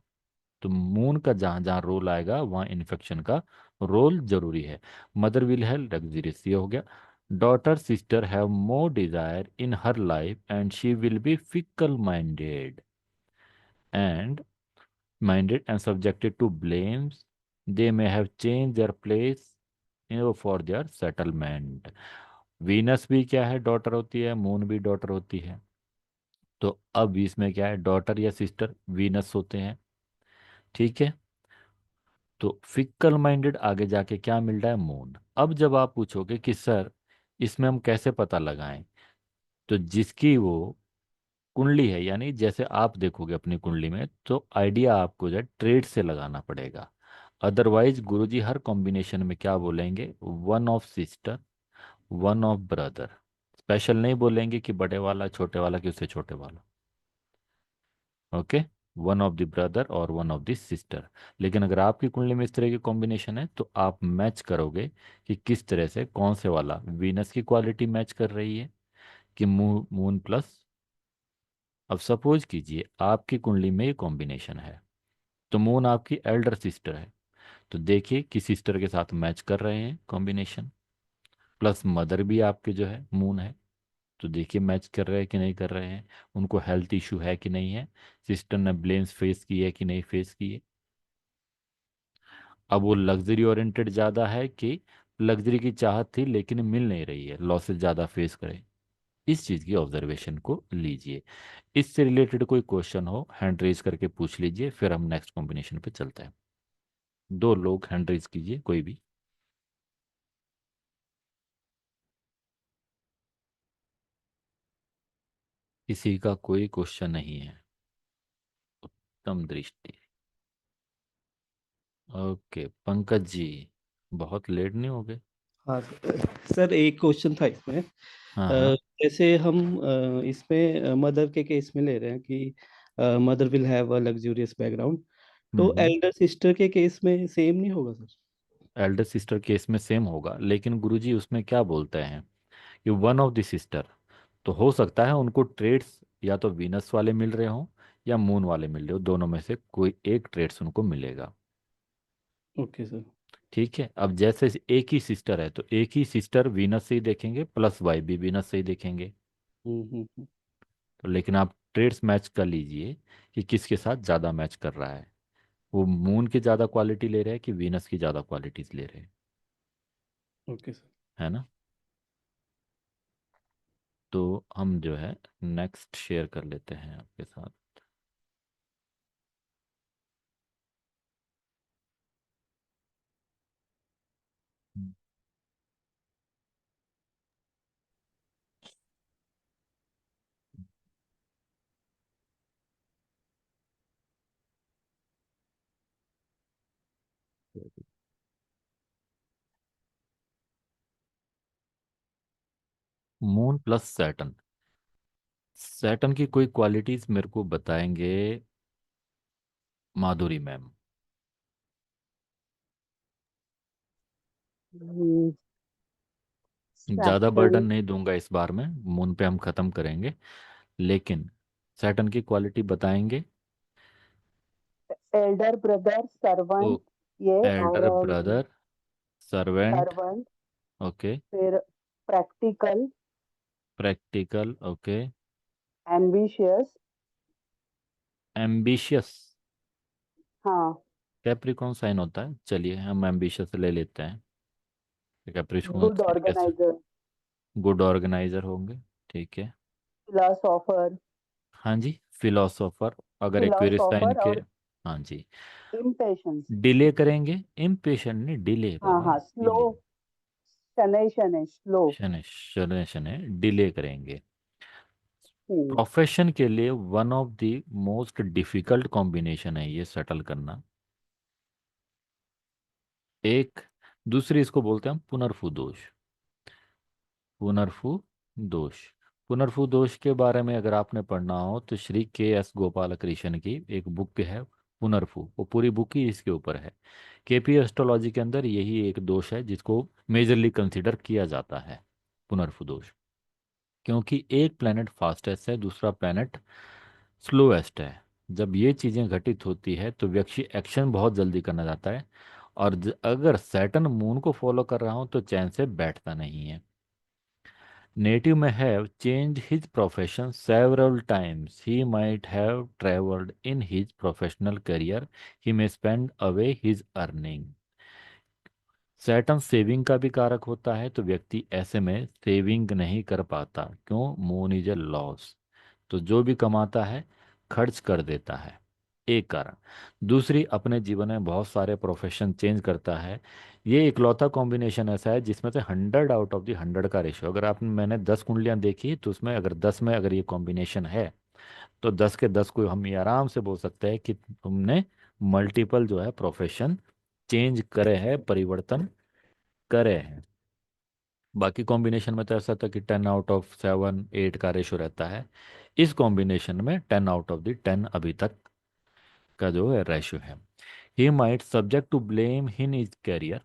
तो मून का जहाँ जहाँ रोल आएगा वहाँ इन्फेक्शन का रोल जरूरी है। मदर विल है लग्जरियस, ये हो गया। Daughter sister have more desire in her life and she will be fickle and minded and subjected to blames, they may have changed their place, for their settlement। Venus भी क्या है, डॉटर होती है, मून भी डॉटर होती है, तो अब इसमें क्या है, डॉटर या सिस्टर वीनस होते हैं। ठीक है, तो फिक्कल माइंडेड आगे जाके क्या मिल रहा है, मून। अब जब आप पूछोगे कि सर इसमें हम कैसे पता लगाएं, तो जिसकी वो कुंडली है, यानी जैसे आप देखोगे अपनी कुंडली में, तो आइडिया आपको जो है ट्रेड से लगाना पड़ेगा। अदरवाइज गुरुजी हर कॉम्बिनेशन में क्या बोलेंगे, one of sister, one of brother, special नहीं बोलेंगे कि बड़े वाला छोटे वाला कि उससे छोटे वाला। Okay, one of the brother और वन ऑफ द सिस्टर। लेकिन अगर आपकी कुंडली में इस तरह की कॉम्बिनेशन है तो आप मैच करोगे कि किस तरह से कौन से वाला वीनस की क्वालिटी मैच कर रही है, कि मून प्लस। अब सपोज कीजिए आपकी कुंडली में ये कॉम्बिनेशन है, तो मून आपकी एल्डर सिस्टर है, तो देखिए कि सिस्टर के साथ मैच कर रहे हैं कॉम्बिनेशन, प्लस मदर भी आपके जो है मून है, तो देखिए मैच कर रहे हैं कि नहीं कर रहे हैं, उनको हेल्थ इशू है कि नहीं है, सिस्टर ने ब्लेम्स फेस किए कि नहीं फेस किए। अब वो लग्जरी ओरिएंटेड ज़्यादा है कि लग्जरी की चाहत थी लेकिन मिल नहीं रही है, लॉसेस ज़्यादा फेस करे, इस चीज़ की ऑब्जर्वेशन को लीजिए। इससे रिलेटेड कोई क्वेश्चन हो हैंड रेज करके पूछ लीजिए, फिर हम नेक्स्ट कॉम्बिनेशन पे चलते हैं। दो लोग हैंड रेज कीजिए कोई भी। किसी का कोई क्वेश्चन नहीं है। उत्तम दृष्टि। ओके पंकज जी, बहुत लेट नहीं हो गए? हाँ सर, एक क्वेश्चन था इसमें। हाँ हाँ। जैसे हम इसमें मदर के केस में ले रहे हैं कि mother will have a luxurious background, तो हम्म। एल्डर सिस्टर के केस में सेम नहीं होगा सर? एल्डर सिस्टर केस में सेम होगा, लेकिन गुरुजी उसमें क्या बोलते हैं कि वन ऑफ द सिस्टर, तो हो सकता है उनको ट्रेड्स या तो वीनस वाले मिल रहे हों या मून वाले मिल रहे हो, दोनों में से कोई एक ट्रेड्स उनको मिलेगा। Okay sir. ठीक है, अब जैसे एक ही सिस्टर है तो एक ही सिस्टर वीनस से ही देखेंगे, प्लस वाई भी वीनस से ही देखेंगे। हम्म। तो लेकिन आप ट्रेड्स मैच कर लीजिए कि किसके साथ ज़्यादा मैच कर रहा है, वो मून की ज़्यादा क्वालिटी ले रहे हैं कि वीनस की ज़्यादा क्वालिटीज ले रहे हैं। Okay sir. है ना? तो हम जो है नेक्स्ट शेयर कर लेते हैं आपके साथ। Moon plus Saturn. सैटर्न की कोई क्वालिटीज मेरे को बताएंगे माधुरी मैम? ज़्यादा बर्डन सैटर्न नहीं दूंगा इस बार में, मून पे हम ख़त्म करेंगे, लेकिन सैटर्न की क्वालिटी बताएंगे। एल्डर ब्रदर ओ, सर्वेंट, ये एल्डर और ब्रदर, सर्वेंट। Servant, okay. फिर practical, practical. Okay. Ambitious. Ambitious. हाँ। कैप्रिकॉन साइन होता है, चलिए हम एम्बिशियस ले लेते हैं। कैप्रिकॉन गुड साइन कैसे? ऑर्गेनाइजर, गुड ऑर्गेनाइजर होंगे। ठीक है। फिलोसोफर। हाँ जी, फिलोसोफर। अगर एक्वेरियस साइन फिलोसोफर के, और हाँ जी, इम्पेशंस। डिले करेंगे। इम्पेशेंट नहीं, डिले हाँ बाबा, हाँ, स्लो, डिले। शनै शनै स्लो। शनि शनि शनि, डिले करेंगे। हम्म। प्रोफेशन के लिए one of the most difficult combination है ये सेटल करना। एक, दूसरी इसको बोलते हैं हम पुनर्फु दोष। पुनर्फु दोष। पुनर्फु दोष के बारे में अगर आपने पढ़ना हो तो श्री के एस गोपाल कृष्ण की एक बुक है पुनर्फु, वो पूरी बुक ही इसके ऊपर है। केपी एस्ट्रोलॉजी के अंदर यही एक दोष है जिसको मेजरली कंसिडर किया जाता है, पुनर्फु दोष। क्योंकि एक प्लेनेट फास्टेस्ट है, दूसरा प्लेनेट स्लोएस्ट है। जब ये चीज़ें घटित होती है तो व्यक्ति एक्शन बहुत जल्दी करना चाहता है, और अगर सैटर्न मून को फॉलो कर रहा हूँ तो चैन से बैठता नहीं है। Native may have changed his profession several times. He might have traveled in his professional career. He may spend away his earning. Saturn saving का भी कारक होता है, तो व्यक्ति ऐसे में सेविंग नहीं कर पाता। क्यों? Moon is a loss. तो जो भी कमाता है खर्च कर देता है, एक कारण। दूसरी, अपने जीवन में बहुत सारे प्रोफेशन चेंज करता है। ये इकलौता कॉम्बिनेशन ऐसा है जिसमें से 100 आउट ऑफ द 100 का रेशियो, अगर आप मैंने 10 कुंडलियां देखी तो उसमें अगर 10 में अगर ये कॉम्बिनेशन है तो 10 के 10 को हम ये आराम से बोल सकते हैं कि तुमने मल्टीपल जो है प्रोफेशन चेंज करे हैं, परिवर्तन करे हैं। बाकी कॉम्बिनेशन में तो ऐसा था कि 10 आउट ऑफ 7 8 का रेशो रहता है। इस कॉम्बिनेशन में 10 आउट ऑफ द 10 अभी तक का जो है रेशो है। He might subject to blame in his career,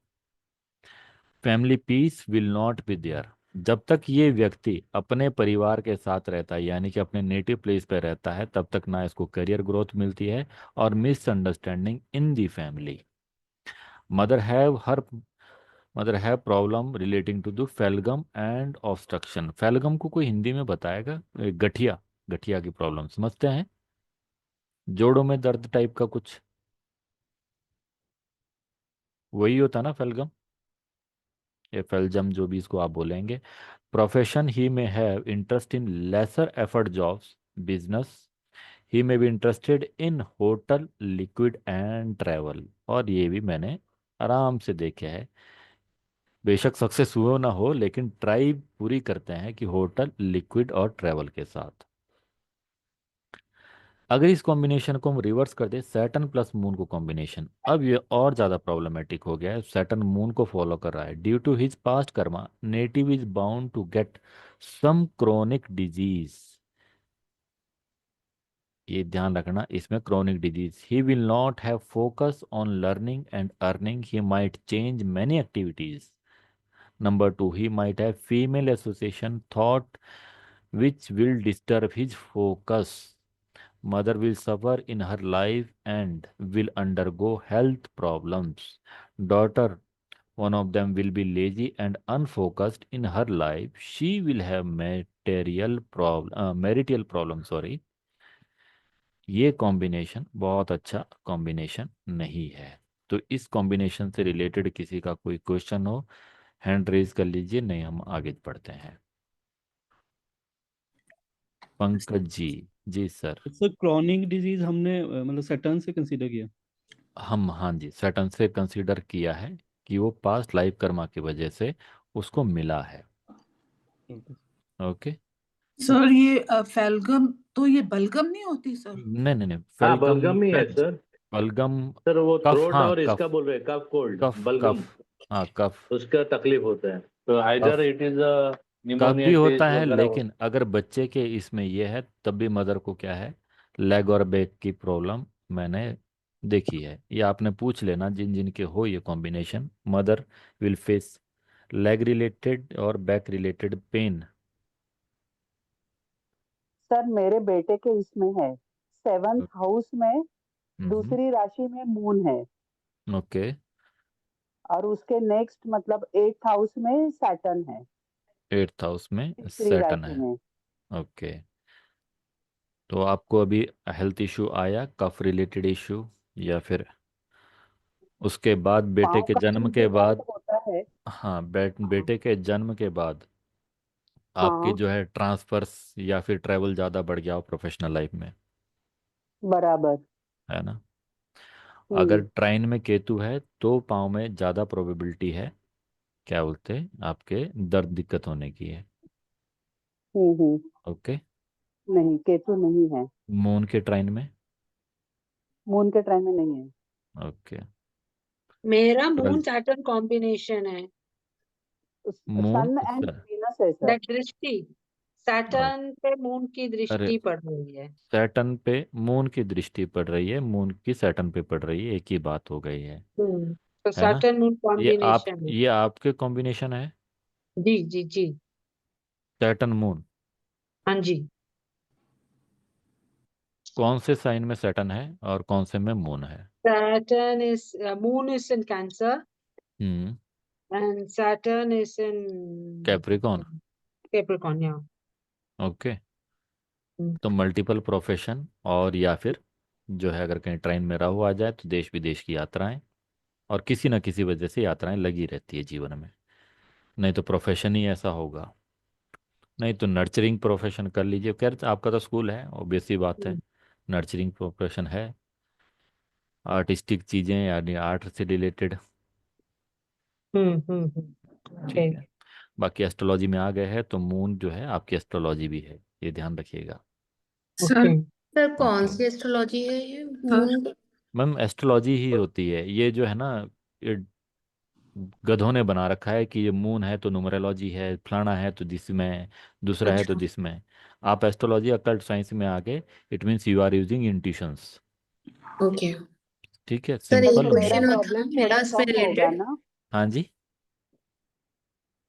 family peace will not be there. जब तक ये व्यक्ति अपने परिवार के साथ रहता है, यानी कि अपने नेटिव प्लेस पे रहता है, तब तक ना इसको करियर ग्रोथ मिलती है, और misunderstanding in the family. Mother have her mother have problem relating to the phlegm and obstruction. Phlegm को कोई हिंदी में बताएगा? गठिया। गठिया की प्रॉब्लम समझते हैं, जोड़ों में दर्द टाइप का कुछ, वही होता ना फेलगम, या फेलजम, जो भी इसको आप बोलेंगे। Profession, he may have interest in lesser effort jobs, business. He may be interested in hotel, liquid and travel. और ये भी मैंने आराम से देखे है, बेशक सक्सेस हुआ ना हो लेकिन ट्राई पूरी करते हैं कि होटल, लिक्विड और ट्रैवल के साथ। अगर इस कॉम्बिनेशन को हम रिवर्स कर दे, सैटर्न प्लस मून को कॉम्बिनेशन, अब ये और ज़्यादा प्रॉब्लमेटिक हो गया है। सैटर्न मून को फॉलो कर रहा है। Due to his past karma native is bound to get some chronic disease. ये ध्यान रखना, इसमें chronic disease. He will not have focus on learning and earning, he might change many activities. Number 2, he might have female association thought which will disturb his focus. Mother will suffer in her life and will undergo health problems. Daughter, one of them will be lazy and unfocused in her life. She will have marital problem, sorry. ये कॉम्बिनेशन बहुत अच्छा कॉम्बिनेशन नहीं है। तो इस कॉम्बिनेशन से रिलेटेड किसी का कोई क्वेश्चन हो, हैंड रेज कर लीजिए, नहीं हम आगे बढ़ते हैं। पंकज जी। जी सर। सर क्रॉनिक डिजीज हमने मतलब सैटर्न से कंसीडर किया। हाँ जी, सैटर्न से कंसीडर किया है कि वो पास्ट लाइफ कर्मा की वजह से उसको मिला है। ओके। सर ये फेलगम तो ये बलगम नहीं होती सर? नहीं नहीं नहीं, हाँ फेलगम बलगम ही है सर। बलगम सर वो कफ, थ्रोट हाँ और कफ, इसका बोल रहे हैं कफ कोल्ड कफ बलगम, कफ, हाँ कफ। उसका तकलीफ होता है। तो either cough it is cough pneumonia भी होता टेस्ट है, वगैरह हो। लेकिन अगर बच्चे के इसमें ये है तब भी मदर को क्या है, लेग और बैक की प्रॉब्लम मैंने देखी है। ये आपने पूछ लेना जिन जिन के हो ये combination, mother will face leg related और बैक रिलेटेड पेन। सर मेरे बेटे के इसमें है 7th हाउस में, दूसरी राशि में मून है, ओके। और उसके नेक्स्ट मतलब 8th हाउस में सैटर्न है, 8th हाउस में तीसरी सैटर्न राशि है। में। ओके। तो आपको अभी हेल्थ इशू आया, कफ रिलेटेड इशू, या फिर उसके बाद बेटे पाँव के का जन्म भी के दर्द बाद? होता है। हाँ, हाँ बेटे के जन्म के बाद आपकी हाँ, जो है ट्रांसफर्स या फिर ट्रैवल ज़्यादा बढ़ गया हो प्रोफेशनल लाइफ में, बराबर। है ना? अगर हम्म ट्राइन में केतु है तो पाँव में ज़्यादा प्रोबेबिलिटी है, क्या बोलते हैं, आपके दर्द दिक्कत होने की है। हम्म। ओके। नहीं, केतु नहीं है, मून के ट्राइन में? मून के ट्राइन में नहीं है। ओके। मेरा मून 12 सैटर्न कॉम्बिनेशन है। मून सन एंड वीनस है सर। दृष्टि सैटर्न पे मून की अरे, दृष्टि पड़ रही है। सैटर्न पे मून की दृष्टि पड़ रही है, मून की सैटर्न पे पड़ रही है, एक ही बात हो गई तो है ना? सैटर्न मून कॉम्बिनेशन है। ये आपके कॉम्बिनेशन है, जी जी जी। Saturn moon. हाँ जी। कौन से साइन में सैटर्न है और कौन से में मून है? Saturn is moon is in Cancer hmm. and Saturn is in Capricorn. Capricorn. Yeah. Okay. Hmm, तो मल्टीपल प्रोफेशन, और या फिर जो है अगर कहीं ट्रेन में राहु आ जाए तो देश विदेश की यात्राएं, और किसी न किसी वजह से यात्राएं लगी रहती है जीवन में, नहीं तो प्रोफेशन ही ऐसा होगा। नहीं तो नर्चरिंग प्रोफेशन कर लीजिए, खैर आपका तो स्कूल है, ऑब्वियस सी बात है, नर्चरिंग प्रोफेशन है, आर्टिस्टिक चीज़ें यानी आर्ट से रिलेटेड। ठीक ठीक। है। बाकी एस्ट्रोलॉजी में आ गए हैं तो मून जो है आपकी एस्ट्रोलॉजी भी है, ये ध्यान रखिएगा। सर सर कौन ओके सी एस्ट्रोलॉजी है ये सर मून की? मैम, एस्ट्रोलॉजी ही होती है ये जो है ना, ये गधों ने बना रखा है कि ये मून है तो न्यूमरोलॉजी है, फलाना है तो दिस में, दूसरा है तो अच्छा दिस में। आप एस्ट्रोलॉजी अकल्ट साइंस में आगे, it means you are using intuitions. Okay. ठीक है, सर एक तो सिंपल मेरा मून। क्वेश्चन था प्रॉब्लम मेरा इससे इसमें कम होगा रिलेटेड। ना? हाँ जी।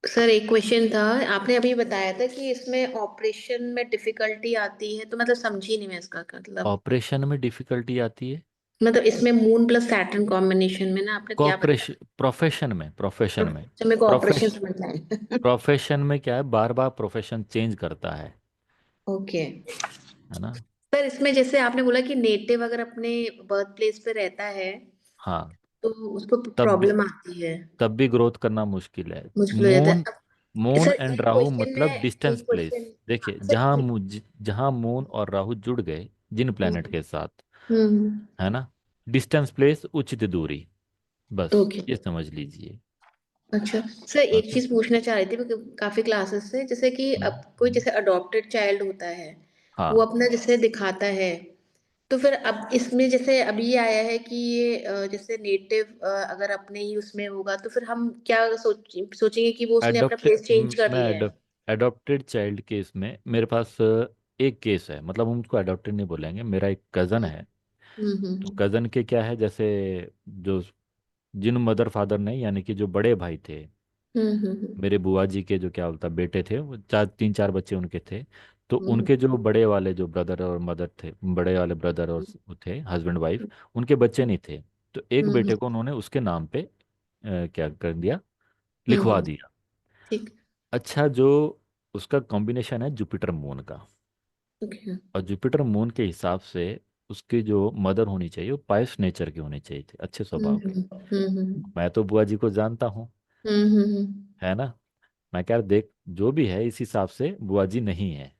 सर एक क्वेश्चन था, आपने अभी बताया था कि इसमें ऑपरेशन में डिफिकल्टी आती है, तो मतलब समझी नहीं मैं इसका मतलब। ऑपरेशन में डिफिकल्टी आती है? मतलब इसमें मून प्लस सैटर्न कॉम्बिनेशन में ना आपने क्या बताया? कॉपरेशन, प्रोफेशन में तो मेरे को ऑपरेशन प्रोफेश समझना है। प्रोफेशन में क्या है, बार बार प्रोफेशन चेंज करता ओके। है ना? सर इसमें जैसे आपने बोला कि नेटिव अगर अपने बर्थ प्लेस पे रहता है हाँ, तो उसको तब भी प्रॉब्लम आती है, तब भी ग्रोथ करना मुश्किल है। मुश्किल हो जाता मून है। मून सर एंड एक राहु क्वेश्चन मतलब में डिस्टेंस एक प्लेस। क्वेश्चन देखिए, सर जहां मून और राहु जुड़ गए जिन प्लेनेट के साथ, हम्म। है ना, डिस्टेंस प्लेस उचित दूरी, बस ओके। ये समझ लीजिए। अच्छा सर एक ओके। चीज पूछना चाह रही थी क्योंकि काफी क्लासेस से, जैसे कि अब कोई जैसे अडॉप्टेड चाइल्ड होता है, वो हाँ। अपना जैसे दिखाता है तो फिर अब इसमें जैसे अभी ये आया है कि ये जैसे नेटिव अगर अपने ही उसमें होगा तो फिर हम क्या सोचेंगे कि वो उसने अपना एडॉप्ट प्लेस चेंज कर मैं लिया है। एडॉप्टेड चाइल्ड केस में मेरे पास एक केस है, मतलब हम उसको एडॉप्टेड नहीं बोलेंगे, मेरा एक कज़न हम्म है। तो हम्म कज़न के क्या है, जैसे जो जिन मदर फादर ने, यानी कि जो बड़े भाई थे, हम्म मेरे बुआ जी के जो क्या बोलता बेटे थे, वो तीन चार बच्चे उनके थे। तो हम्म उनके जो बड़े वाले जो ब्रदर और मदर थे, बड़े वाले ब्रदर और वो थे हस्बैंड वाइफ, उनके बच्चे नहीं थे। तो एक हम्म बेटे को उन्होंने उसके नाम पे क्या कर दिया, हम्म लिखवा हम्म, दिया। ठीक। अच्छा, जो उसका कॉम्बिनेशन है जुपिटर मून का, ओके। और जुपिटर मून के हिसाब से उसकी जो मदर होनी चाहिए वो पाइस नेचर की होनी चाहिए थी, अच्छे स्वभाव के। हम्म। मैं तो बुआ जी को जानता हूँ, है ना। मैं कह रहा देख, जो भी है इस हिसाब से बुआ जी नहीं है।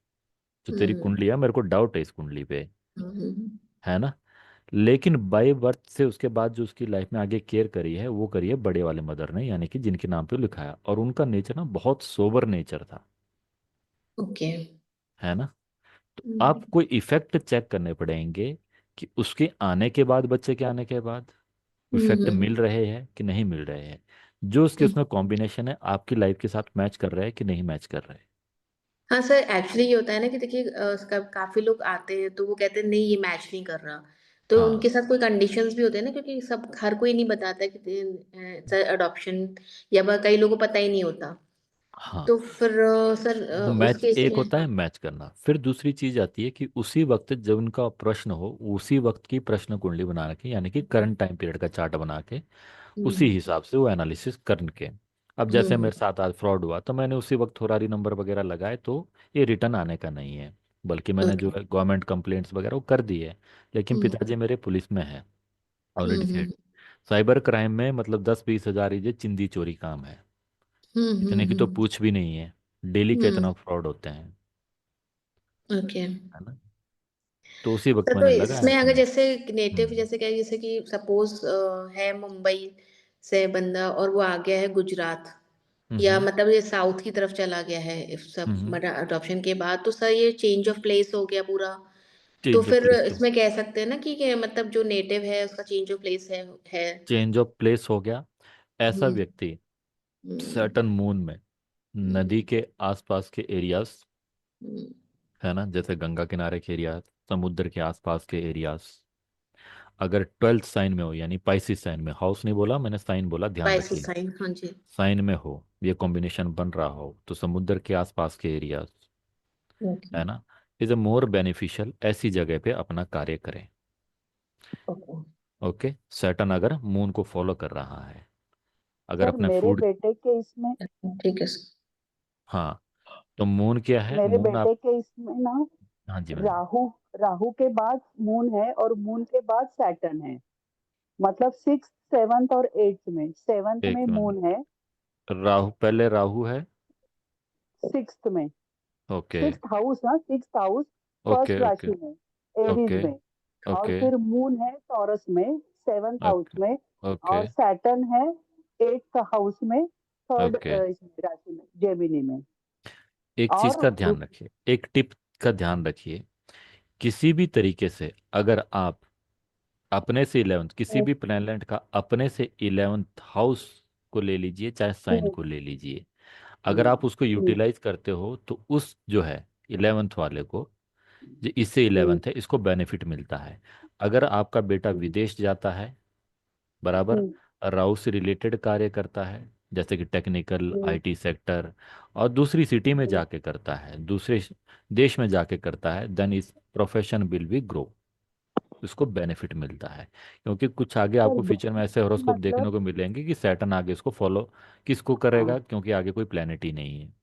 जो तेरी हम्म कुंडली है, मेरे को डाउट है इस कुंडली पे, हम्म है ना। लेकिन बाय बर्थ से उसके बाद जो उसकी लाइफ में आगे केयर करी है वो करी है बड़े वाले मदर ने, यानी कि जिनके नाम पे वो लिखा है, और उनका नेचर ना बहुत सोबर नेचर था, ओके। है ना। तो आपको इफेक्ट चेक करने पड़ेंगे कि उसके आने के बाद, बच्चे के आने के बाद इफेक्ट हम्म मिल रहे हैं कि नहीं मिल रहे हैं, जो उसके हम्म। उसमें कॉम्बिनेशन है आपकी लाइफ के साथ मैच कर रहे हैं कि नहीं मैच कर रहे हैं। हाँ सर, एक्चुअली ये होता है ना कि देखिए उसका काफी लोग आते हैं तो वो कहते हैं नहीं ये मैच नहीं कर रहा। तो हाँ उनके साथ कोई कंडीशंस भी होते हैं ना, क्योंकि सब हर कोई नहीं बताता कि अडॉप्शन, या कई लोगों को पता ही नहीं होता। हाँ। तो फिर सर वो उस मैच केस एक में। होता है मैच करना, फिर दूसरी चीज आती है कि उसी वक्त जब उनका प्रश्न हो, उसी वक्त की प्रश्न कुंडली बना के, यानी कि करंट टाइम पीरियड का चार्ट बना के, उसी हम्म हिसाब से वो एनालिसिस करके। अब जैसे हम्म मेरे साथ आज फ्रॉड हुआ तो मैंने उसी वक्त थोरारी नंबर वगैरह लगाए, तो ये रिटर्न आने का नहीं है, बल्कि मैंने जो ओके। गवर्नमेंट कंप्लेंट्स वगैरह वो कर दी है। लेकिन हम्म पिताजी मेरे पुलिस में है ऑलरेडी हम्म सेट। साइबर क्राइम में मतलब 10-20 हज़ार ये चिंदी चोरी काम है, इतने की तो हम्म पूछ भी नहीं है। डेली के हम्म इतना फ्रॉड होते हैं, ओके। है ना। तो उसी वक्त सर तो मैंने लगाया इसमें तो अगर मैं। जैसे नेटिव हम्म जैसे क्या है, जैसे कि सपोज है मुंबई से बंदा और वो आ गया है गुजरात, या हम्म मतलब ये साउथ की तरफ चला गया है, इफ सब हम्म मतलब अडॉप्शन के बाद, तो सर ये चेंज ऑफ प्लेस हो गया पूरा। तो चेंज ऑफ फिर प्लेस तो इसमें कह सकते हैं ना कि मतलब जो नेटिव है उसका चेंज ऑफ प्लेस है। चेंज ऑफ प्लेस हो गया। ऐसा हम्म व्यक्ति हम्म सर्टन मून में नदी हम्म के आसपास के एरियाज, हम्म, है ना, जैसे गंगा किनारे के एरियाज, समुद्र के आसपास के एरियाज, अगर 12th साइन में हो, यानी पाइसिस साइन में, हाउस नहीं बोला मैंने, साइन बोला, ध्यान बाइसिस रखिए। साइन, हाँ जी। साइन में हो, ये कॉम्बिनेशन बन रहा हो, तो समुद्र के आसपास के एरियाज, ओके है ना, इज अ मोर बेनिफिशियल, ऐसी जगह पे अपना कार्य करें। ओके। ओके, सैटर्न अगर मून को फॉलो कर रहा है, अगर सर अपने मेरे फूड, बेटे के इसमें ठीक है सर। हाँ, तो मून क्या है, मेरे मून आप, बेटे के इसमें ना हाँ जी मैडम। राहु राहु के बाद मून है और मून के बाद सैटर्न है। मतलब सिक्स सेवंथ और एट्थ में, सेवंथ एक में मून मिनट, है, राहु पहले राहु है। सिक्स्थ में, ओके सिक्स्थ हाउस ना, sixth house okay first okay राशि में, एरीज ओके में। और ओके फिर मून है टॉरस में, सेवंथ हाउस ओके में। ओके और सैटर्न है एट्थ हाउस में, थर्ड ओके। राशि में, जेमिनी में। एक चीज और का ध्यान रखिए, एक टिप का ध्यान रखिए, किसी भी तरीके से अगर आप अपने से 11th, किसी भी प्लैनेट का अपने से 11th हाउस को ले लीजिए, चाहे साइन को ले लीजिए, अगर आप उसको यूटिलाइज करते हो तो उस जो है 11th वाले को, जो इससे 11th है, इसको बेनिफिट मिलता है। अगर आपका बेटा विदेश जाता है, बराबर, राहु से रिलेटेड कार्य करता है, जैसे कि टेक्निकल आईटी सेक्टर, और दूसरी सिटी में जाके करता है, दूसरे देश में जाके करता है, देन इस प्रोफेशन विल बी ग्रो, उसको बेनिफिट मिलता है। क्योंकि कुछ आगे सर आपको फ्यूचर में ऐसे हॉरोस्कोप देखने मतलब को मिलेंगे कि सैटर्न आगे इसको फॉलो किसको हाँ करेगा, क्योंकि आगे कोई प्लेनेट ही नहीं है,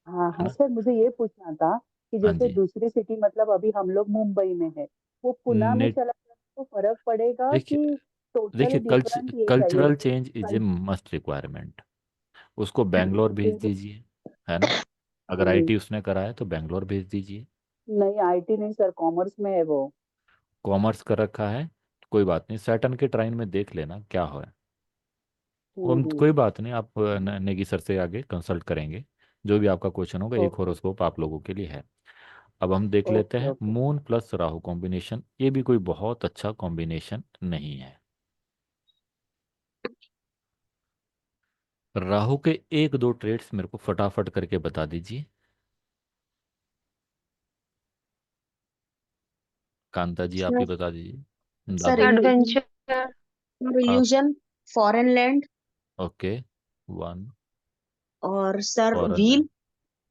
हाँ है हाँ ना। सर, मुझे ये पूछना था कि हाँ जैसे जी। दूसरी सिटी, मतलब अभी हम लोग मुंबई में है, वो पुणे में नेट चला जाए तो फर्क पड़ेगा देखिए कि टोटल देखिए डिफरेंट ये चाहिए? कल्चरल चेंज इज ए कल- मस्ट रिक्वायरमेंट। उसको बैंगलोर भेज दीजिए, है ना, अगर हम्म, आईटी उसने करा है तो बैंगलोर भेज दीजिए। नहीं आईटी नहीं सर, कॉमर्स में है वो। कॉमर्स कर रखा है, कोई बात नहीं, सैटर्न के ट्राइन में देख लेना क्या हो। वो हम हम्म। कोई बात नहीं, आप नेगी सर से आगे कंसल्ट करेंगे, जो भी आपका क्वेश्चन होगा, एक ओके। हॉरोस्कोप आप लोगों के लिए है। अब हम देख लेते ओके हैं okay. Moon plus Rahu combination. ये भी कोई बहुत अच्छा कॉम्बिनेशन नहीं है। राहु के एक दो ट्रेड्स मेरे को फटाफट करके बता दीजिए। कांता जी आप ही सर बता दीजिए। सर दादा। एडवेंचर, आप। Illusion, foreign land, okay. One. और सर फॉरन व्हील, लैंड।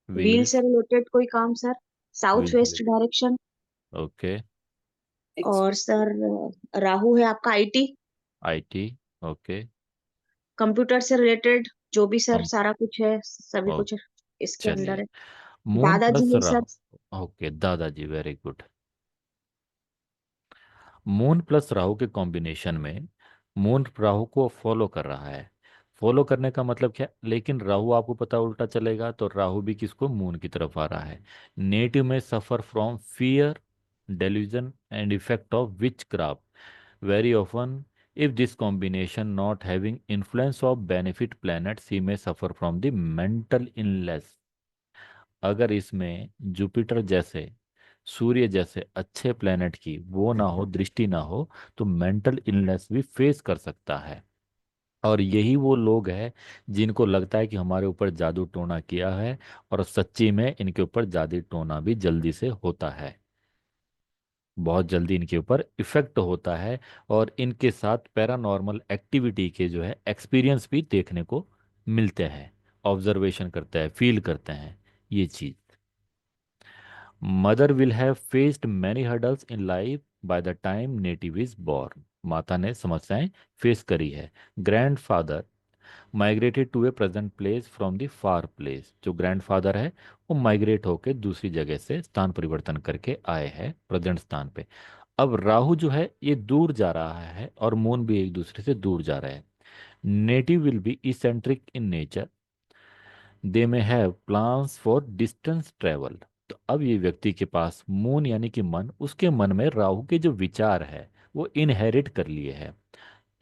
व्हील से व्हील्स। रिलेटेड कोई काम sir, south wheels. West direction. Okay. और सर राहु है आपका आईटी, आईटी। ओके। कंप्यूटर से रिलेटेड जो भी सर हम। सारा कुछ है, सभी ओ, कुछ इसके अंदर चलिए। है। मून दादाजी प्लस है सर। राहु। ओके दादाजी very good. Moon plus Rahu के कॉम्बिनेशन में मून राहु को फॉलो कर रहा है। फॉलो करने का मतलब क्या, लेकिन राहु आपको पता उल्टा चलेगा तो राहु भी किसको, मून की तरफ आ रहा है। नेटिव में suffer from fear, delusion and effect of witchcraft very often. If this combination not having influence of benefit planets, he may suffer from the mental illness. अगर इसमें जुपिटर जैसे, सूर्य जैसे अच्छे प्लेनेट की वो ना हो, दृष्टि ना हो, तो मेंटल इलनेस भी फेस कर सकता है। और यही वो लोग हैं जिनको लगता है कि हमारे ऊपर जादू टोना किया है, और सच्ची में इनके ऊपर जादू टोना भी जल्दी से होता है, बहुत जल्दी इनके ऊपर इफेक्ट होता है। और इनके साथ पैरानॉर्मल एक्टिविटी के जो है एक्सपीरियंस भी देखने को मिलते हैं, ऑब्जर्वेशन करते हैं, फील करते हैं ये चीज़। Mother will have faced many hurdles in life by the time native is born. माता ने समस्याएं फेस करी है। Grand father migrated to a present place from the far place. जो ग्रैंडफादर है वो माइग्रेट होके दूसरी जगह से स्थान परिवर्तन करके आए हैं प्रेजेंट स्थान पे। अब राहु जो है ये दूर जा रहा है और मून भी एक दूसरे से दूर जा रहे हैं। Native will B eccentric in nature, they may have plans for distance travel. तो अब ये व्यक्ति के पास मून यानी कि मन, उसके मन में राहु के जो विचार है वो इनहेरिट कर लिए हैं।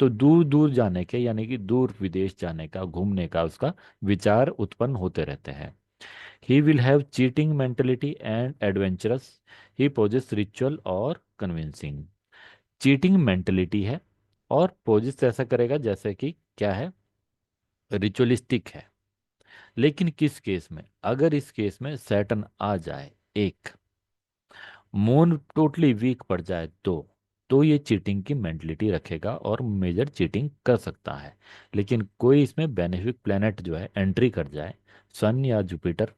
तो दूर दूर जाने के यानी कि दूर विदेश जाने का, घूमने का उसका विचार उत्पन्न होते रहते हैं। He will have cheating mentality and adventurous, he possess ritual और कन्विंसिंग। चीटिंग मेंटेलिटी है और पोजेस ऐसा करेगा जैसे कि क्या है, रिचुअलिस्टिक है। लेकिन किस केस में, अगर इस केस में सैटर्न आ जाए, एक मून टोटली वीक पड़ जाए, तो ये चीटिंग की मेंटलिटी रखेगा और मेजर चीटिंग कर सकता है। लेकिन कोई इसमें बेनिफिक प्लेनेट जो है एंट्री कर जाए, सन या जुपिटर,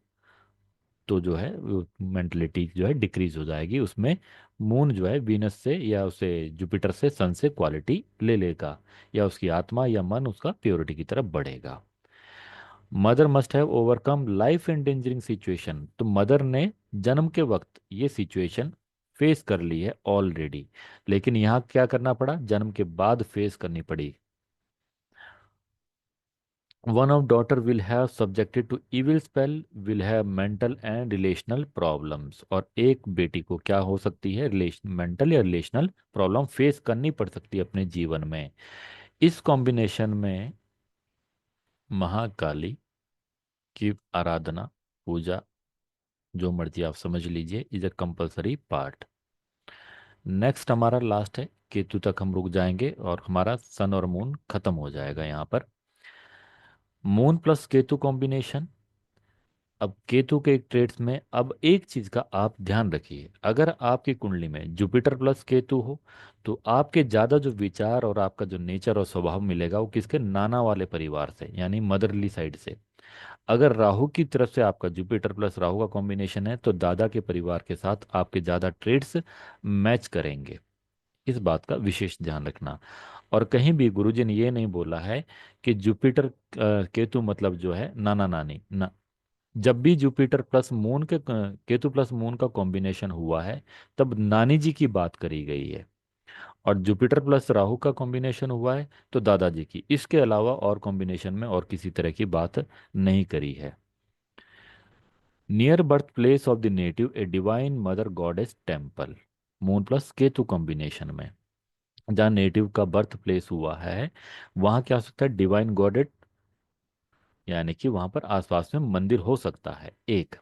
तो जो है वो मेंटलिटी जो है डिक्रीज हो जाएगी उसमें। मून जो है वीनस से या उसे जुपिटर से, सन से क्वालिटी ले लेगा, या उसकी आत्मा या मन उसका प्योरिटी की तरफ बढ़ेगा। Mother must have overcome life endangering situation. तो मदर ने जन्म के वक्त ये सिचुएशन फेस कर ली है ऑलरेडी, लेकिन यहाँ क्या करना पड़ा, जन्म के बाद फेस करनी पड़ी। One of daughter will have subjected to evil spell, will have mental and relational problems. और एक बेटी को क्या हो सकती है, रिलेशन, मेंटल या रिलेशनल प्रॉब्लम फेस करनी पड़ सकती है अपने जीवन में। इस कॉम्बिनेशन में महाकाली की आराधना, पूजा, जो मर्जी आप समझ लीजिए, is a compulsory part. Next हमारा लास्ट है, केतु तक हम रुक जाएंगे और हमारा सन और मून खत्म हो जाएगा यहाँ पर। Moon plus Ketu combination. अब केतु के एक ट्रेड्स में, अब एक चीज का आप ध्यान रखिए, अगर आपकी कुंडली में जुपिटर प्लस केतु हो तो आपके ज्यादा जो विचार और आपका जो नेचर और स्वभाव मिलेगा वो किसके, नाना वाले परिवार से, यानी मदरली साइड से। अगर राहु की तरफ से आपका जुपिटर प्लस राहु का कॉम्बिनेशन है तो दादा के परिवार के साथ आपके ज्यादा ट्रेड्स मैच करेंगे। इस बात का विशेष ध्यान रखना। और कहीं भी गुरुजी ने ये नहीं बोला है कि जुपिटर केतु मतलब जो है नाना नानी ना। जब भी जुपिटर प्लस मून के केतु प्लस मून का कॉम्बिनेशन हुआ है तब नानी जी की बात करी गई है। और जुपिटर प्लस राहु का कॉम्बिनेशन हुआ है तो दादाजी की, इसके अलावा और कॉम्बिनेशन में और किसी तरह की बात नहीं करी है। Near birth place of the native a divine mother goddess temple. Moon plus Ketu combination में जहाँ नेटिव का बर्थ प्लेस हुआ है वहाँ क्या हो सकता है, डिवाइन गॉडेड, यानी कि वहाँ पर आसपास में मंदिर हो सकता है एक।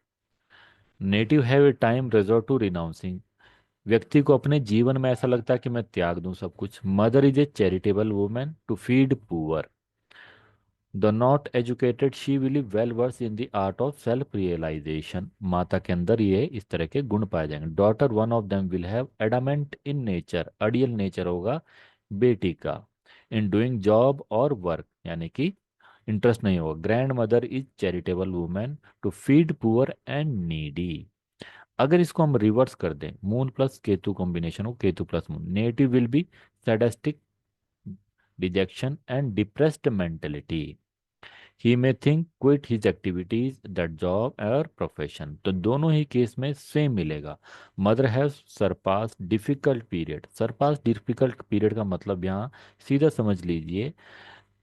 Native have a time resort to renouncing, व्यक्ति को अपने जीवन में ऐसा लगता है कि मैं त्याग दूं सब कुछ। Mother is a charitable women to feed poor. The not educated she will well versed in the art of self realisation, माता के अंदर ये इस तरह के गुण पाए जाएंगे। Daughter one of them will have adamant in nature, अडियल नेचर होगा बेटी का। इन डूइंग जॉब और वर्क, यानी कि इंटरेस्ट नहीं होगा। Grandmother is charitable women to feed poor and needy. अगर इसको हम रिवर्स कर दें, मून प्लस केतु कॉम्बिनेशन हो, Ketu plus moon, native will be sadistic, dejection and depressed mentality. He may think quit his activities that job और प्रोफेशन। तो दोनों ही केस में सेम मिलेगा। Mother have surpass difficult period. Surpass difficult period का मतलब यहाँ सीधा समझ लीजिए,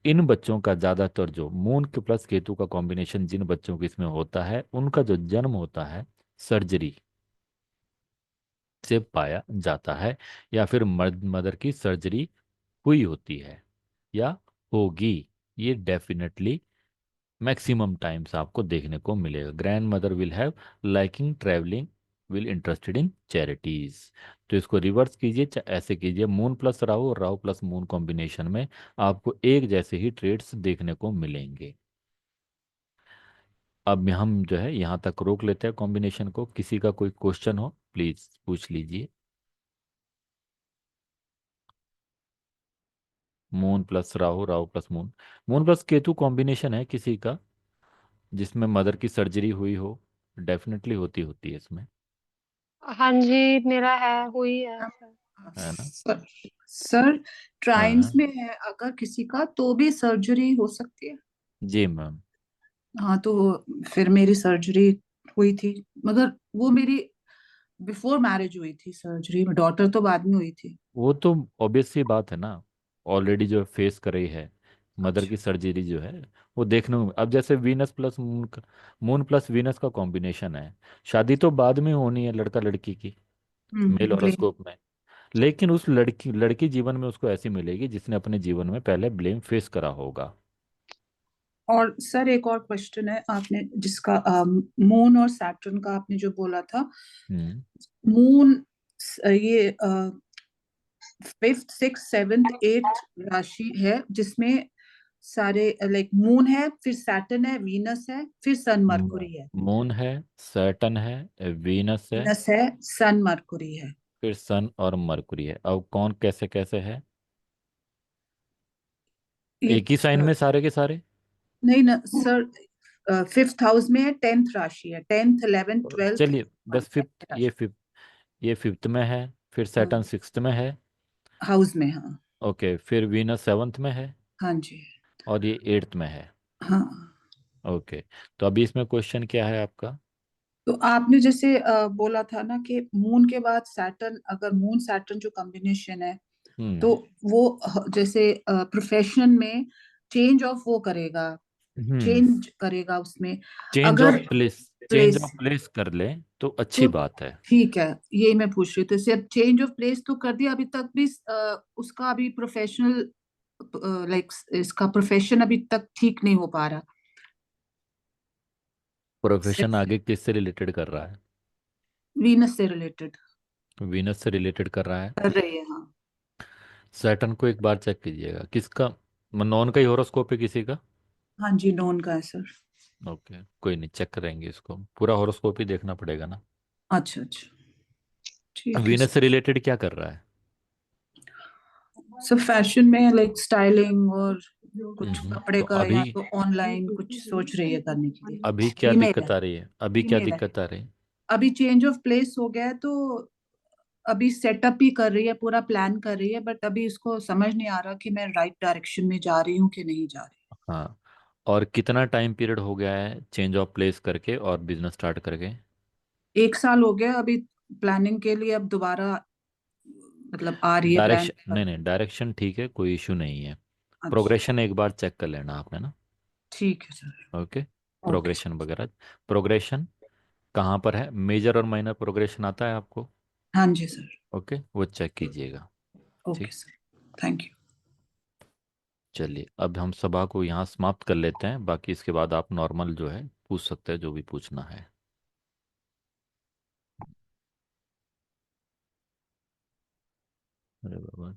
इन बच्चों का ज़्यादातर जो मून के प्लस केतु का कॉम्बिनेशन जिन बच्चों के इसमें होता है, उनका जो जन्म होता है सर्जरी से पाया जाता है, या फिर मर्द मदर की सर्जरी हुई होती है या होगी। ये डेफिनेटली मैक्सिमम टाइम्स आपको देखने को मिलेगा। Grand mother will have liking travelling, will interested in charities. तो इसको रिवर्स कीजिए, ऐसे कीजिए, मून प्लस राहु और राहु प्लस मून कॉम्बिनेशन में आपको एक जैसे ही ट्रेड्स देखने को मिलेंगे। अब हम जो है यहाँ तक रोक लेते हैं कॉम्बिनेशन को। किसी का कोई क्वेश्चन हो प्लीज पूछ लीजिए। Moon plus Rahu, Rahu plus moon, moon plus Ketu combination है किसी का जिसमें मदर की सर्जरी हुई हो? डेफिनेटली होती होती है इसमें, हाँ जी, मेरा है, हुई है सर। है ना? सर ट्राइन्स हाँ में है अगर किसी का तो भी सर्जरी हो सकती है? जी मैम। हाँ तो फिर मेरी सर्जरी हुई थी, मगर वो मेरी बिफोर मैरिज हुई थी सर्जरी, डॉटर तो बाद में हुई थी। वो तो ऑब्वियस सी बात है ना, ऑलरेडी जो फेस कर रही है मदर अच्छा। की सर्जरी जो है वो देखने में। अब जैसे वीनस प्लस मून का, मून प्लस वीनस का कॉम्बिनेशन है, शादी तो बाद में होनी है लड़का लड़की की मेल ब्लेम। हॉरोस्कोप में, लेकिन उस लड़की लड़की जीवन में उसको ऐसी मिलेगी जिसने अपने जीवन में पहले ब्लेम फेस करा होगा। और सर एक और क्वेश्चन है, आपने जिसका मून और सैटर्न का आपने जो बोला था, हम्म। मून ये फिफ्थ सिक्स सेवेंथ एट्थ राशि है जिसमें सारे लाइक मून है, फिर सैटर्न है, वीनस है, फिर सन मरकुरी है। मून है, सैटर्न है, वीनस है, वीनस है, सन मरकुरी है। फिर सन और मरकुरी है। अब कौन कैसे कैसे है? ये एक ही साइन में सारे के सारे? नहीं ना सर, फिफ्थ हाउस में है, टेंथ राशि है, टेंथ इलेवेंथ ट्वेल्थ चलिए बस फिफ्थ, ये फिफ्थ में है, फिर सैटर्न सिक्स्थ में है, हाउस में। हाँ। ओके, फिर वीनस सेवन्थ में है, हाँ जी। और ये एट्थ में है। हाँ ओके, तो अभी इसमें क्वेश्चन क्या है आपका? तो आपने जैसे बोला था ना कि मून के बाद सैटर्न, अगर मून सैटर्न जो कॉम्बिनेशन है तो हम्म। वो जैसे प्रोफेशन में चेंज ऑफ वो करेगा, हम्म। चेंज करेगा उसमें। चेंज ऑफ अगर place, change place, of place कर ले तो तो अच्छी बात है। ठीक है, यही मैं पूछ रही थी। सिर्फ चेंज ऑफ प्लेस तो कर दिया, अभी तक भी उसका अभी प्रोफेशनल लाइक इसका प्रोफेशन अभी तक ठीक नहीं हो पा रहा। प्रोफेशन आगे किससे रिलेटेड कर रहा है? वीनस से रिलेटेड वीनस से रिलेटेड कर रहा है। कर रही है। हाँ। सैटर्न को एक बार चेक कीजिएगा, किसका, नॉन का ही हॉरोस्कोप है किसी का? हाँ जी, नॉन का है सर। ओके कोई नहीं, चेक करेंगे इसको, पूरा हॉरोस्कोप ही देखना पड़ेगा ना। अच्छा अच्छा, ठीक है वीनस से सर। रिलेटेड क्या कर रहा है? सब फैशन में लाइक स्टाइलिंग और कुछ कपड़े तो का, अभी, या तो ऑनलाइन कुछ सोच रही है करने के लिए। अभी क्या फीमेल है। दिक्कत आ रही है? अभी क्या फीमेल है। दिक्कत आ रही है? अभी चेंज ऑफ प्लेस हो गया है तो अभी सेटअप ही कर रही है, पूरा प्लान कर रही है, बट अभी इसको समझ नहीं आ रहा कि मैं राइट डायरेक्शन में जा रही हूँ कि नहीं जा रही। हाँ, और कितना टाइम पीरियड हो गया है चेंज ऑफ प्लेस करके और बिजनेस स्टार्ट करके? 1 साल हो गया अभी प्लानिंग के लिए, अब दोबारा मतलब आ रही है प्लान। डायरेक्शन, नहीं नहीं, डायरेक्शन ठीक है, कोई इशू नहीं है। अच्छा प्रोग्रेशन एक बार चेक कर लेना आपने ना। ठीक है sir. Okay, okay progression sir. वगैरह, प्रोग्रेशन कहाँ पर है, मेजर और माइनर प्रोग्रेशन आता है आपको? हाँ जी सर। ओके, वो चेक कीजिएगा। ओके ठीक, सर, थैंक यू। चलिए अब हम सभा को यहाँ समाप्त कर लेते हैं, बाकी इसके बाद आप नॉर्मल जो है पूछ सकते हैं जो भी पूछना है। अरे बाबा